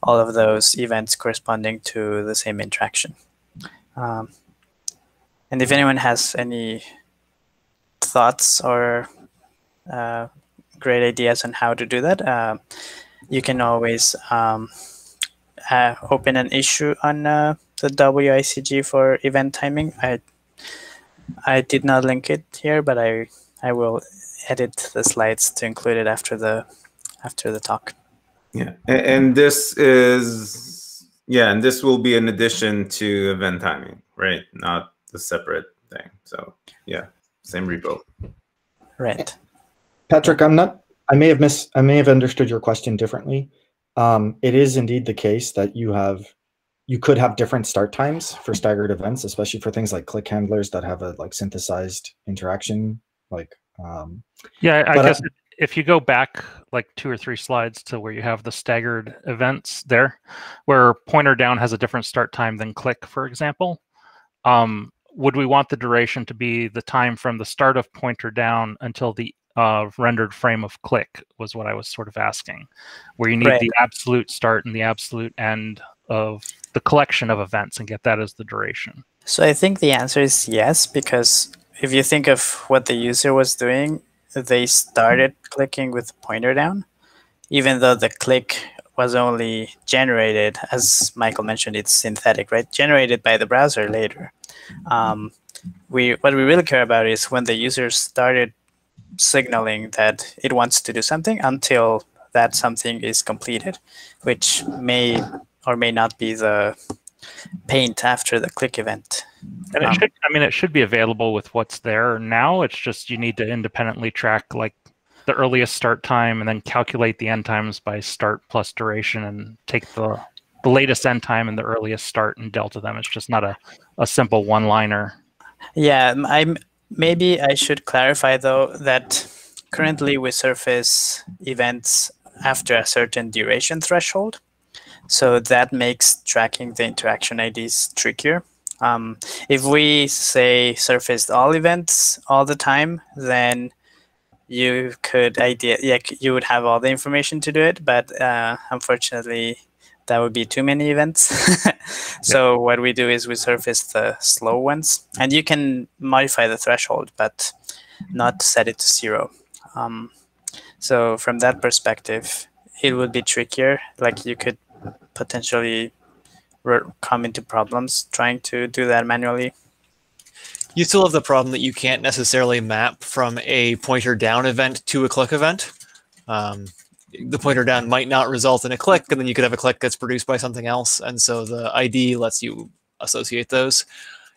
all of those events corresponding to the same interaction? And if anyone has any thoughts or great ideas on how to do that, you can always open an issue on the WICG for event timing. I did not link it here, but I will edit the slides to include it after the talk. Yeah, and this is and this will be in addition to event timing, right? Not the separate thing. So yeah, same repo. Right. Patrick, I may have understood your question differently. It is indeed the case that you could have different start times for staggered events, especially for things like click handlers that have a synthesized interaction. I guess if you go back like 2 or 3 slides to where you have the staggered events there, where pointer down has a different start time than click, for example, would we want the duration to be the time from the start of pointer down until the rendered frame of click, was what I was sort of asking, where you need the absolute start and the absolute end of the collection of events and get that as the duration? So I think the answer is yes, because if you think of what the user was doing, they started clicking with pointer down, even though the click was only generated, as Michael mentioned, it's synthetic, right? Generated by the browser later. What we really care about is when the user started signaling that it wants to do something until that something is completed, which may or may not be the paint after the click event. And it should be available with what's there now. It's just you need to independently track like the earliest start time and then calculate the end times by start plus duration and take the latest end time and the earliest start and delta them. It's just not a simple one-liner. Yeah, maybe I should clarify though that currently we surface events after a certain duration threshold. So that makes tracking the interaction IDs trickier. If we say surfaced all events all the time, then you you would have all the information to do it, but unfortunately that would be too many events. So what we do is we surface the slow ones, and you can modify the threshold, but not set it to 0. So from that perspective, it would be trickier. Like you could potentially come into problems trying to do that manually. You still have the problem that you can't necessarily map from a pointer down event to a click event. The pointer down might not result in a click, and then you could have a click that's produced by something else. And so the ID lets you associate those.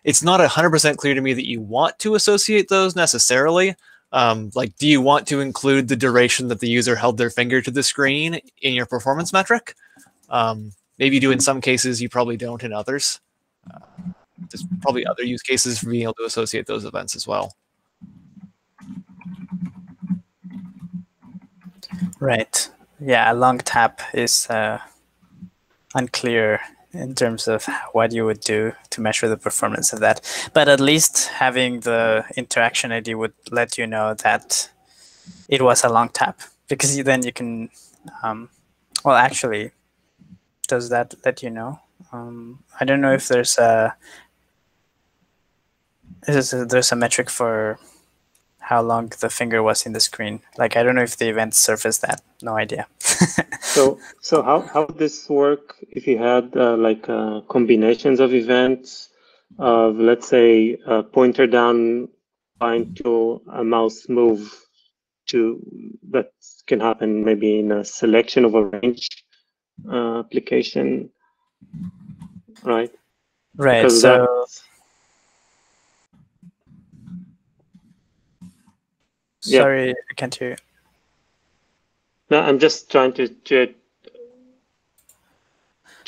It's not 100% clear to me that you want to associate those necessarily. Like, do you want to include the duration that the user held their finger to the screen in your performance metric? Maybe you do in some cases, you probably don't in others. There's probably other use cases for being able to associate those events as well. Right. Yeah, a long tap is unclear in terms of what you would do to measure the performance of that. But at least having the interaction ID would let you know that it was a long tap, because then you can, well, actually, does that let you know? I don't know if there's there's a metric for how long the finger was in the screen. Like, I don't know if the event surfaced that. No idea. So how would this work if you had combinations of events of, let's say, a pointer down bind to a mouse move that can happen maybe in a selection of a range application, right? Right. Because so sorry, I can't hear you. No, I'm just trying to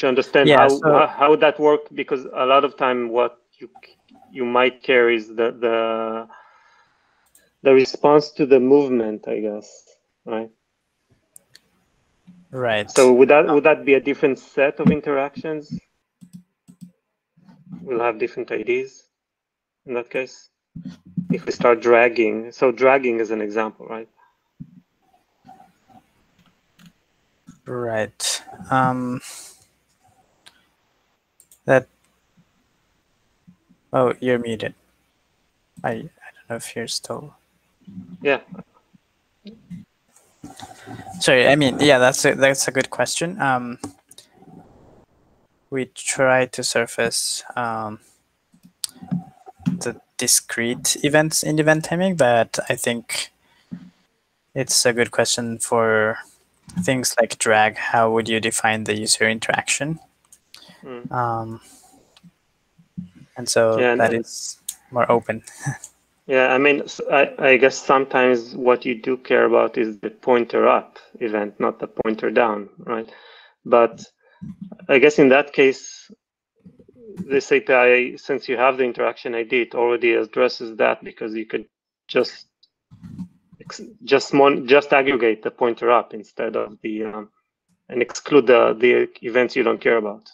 understand how would that work, because a lot of time what you might care is the response to the movement, I guess, right? Right. So would that be a different set of interactions? We'll have different IDs in that case. If we start dragging, so dragging is an example, right? Right. Oh, you're muted. I don't know if you're still. Yeah. Sorry. I mean, yeah, that's a good question. We try to surface the discrete events in event timing, but I think it's a good question for things like drag. How would you define the user interaction? And so that is more open. Yeah, I mean, I guess sometimes what you do care about is the pointer up event, not the pointer down, right? But I guess in that case, this API, since you have the interaction ID, it already addresses that, because you could just aggregate the pointer up instead of the and exclude the events you don't care about.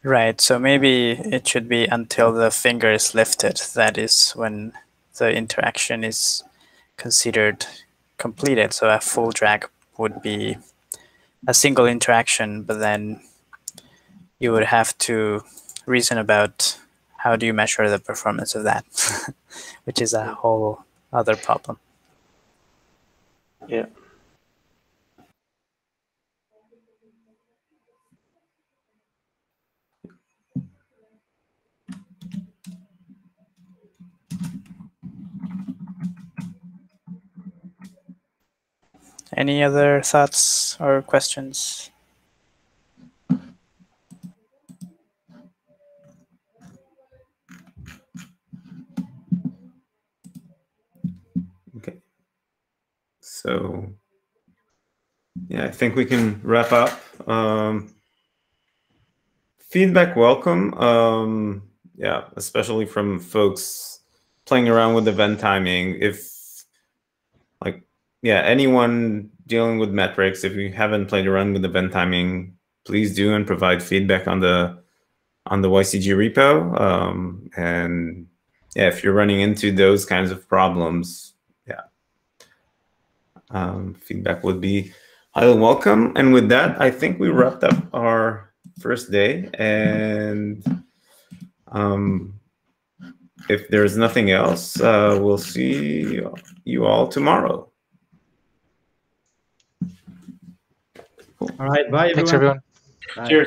Right. So maybe it should be until the finger is lifted. That is when the interaction is considered completed. So a full drag would be a single interaction, but then you would have to reason about how do you measure the performance of that, which is a whole other problem. Yeah. Any other thoughts or questions? Okay. So, yeah, I think we can wrap up. Feedback welcome. Yeah, especially from folks playing around with event timing. If, like, yeah, anyone dealing with metrics, if you haven't played around with event timing, please do and provide feedback on the YCG repo. And yeah, if you're running into those kinds of problems, yeah, feedback would be highly welcome. And with that, I think we wrapped up our first day. And if there's nothing else, we'll see you all tomorrow. All right, bye everyone. Thanks, everyone. Bye. Cheers.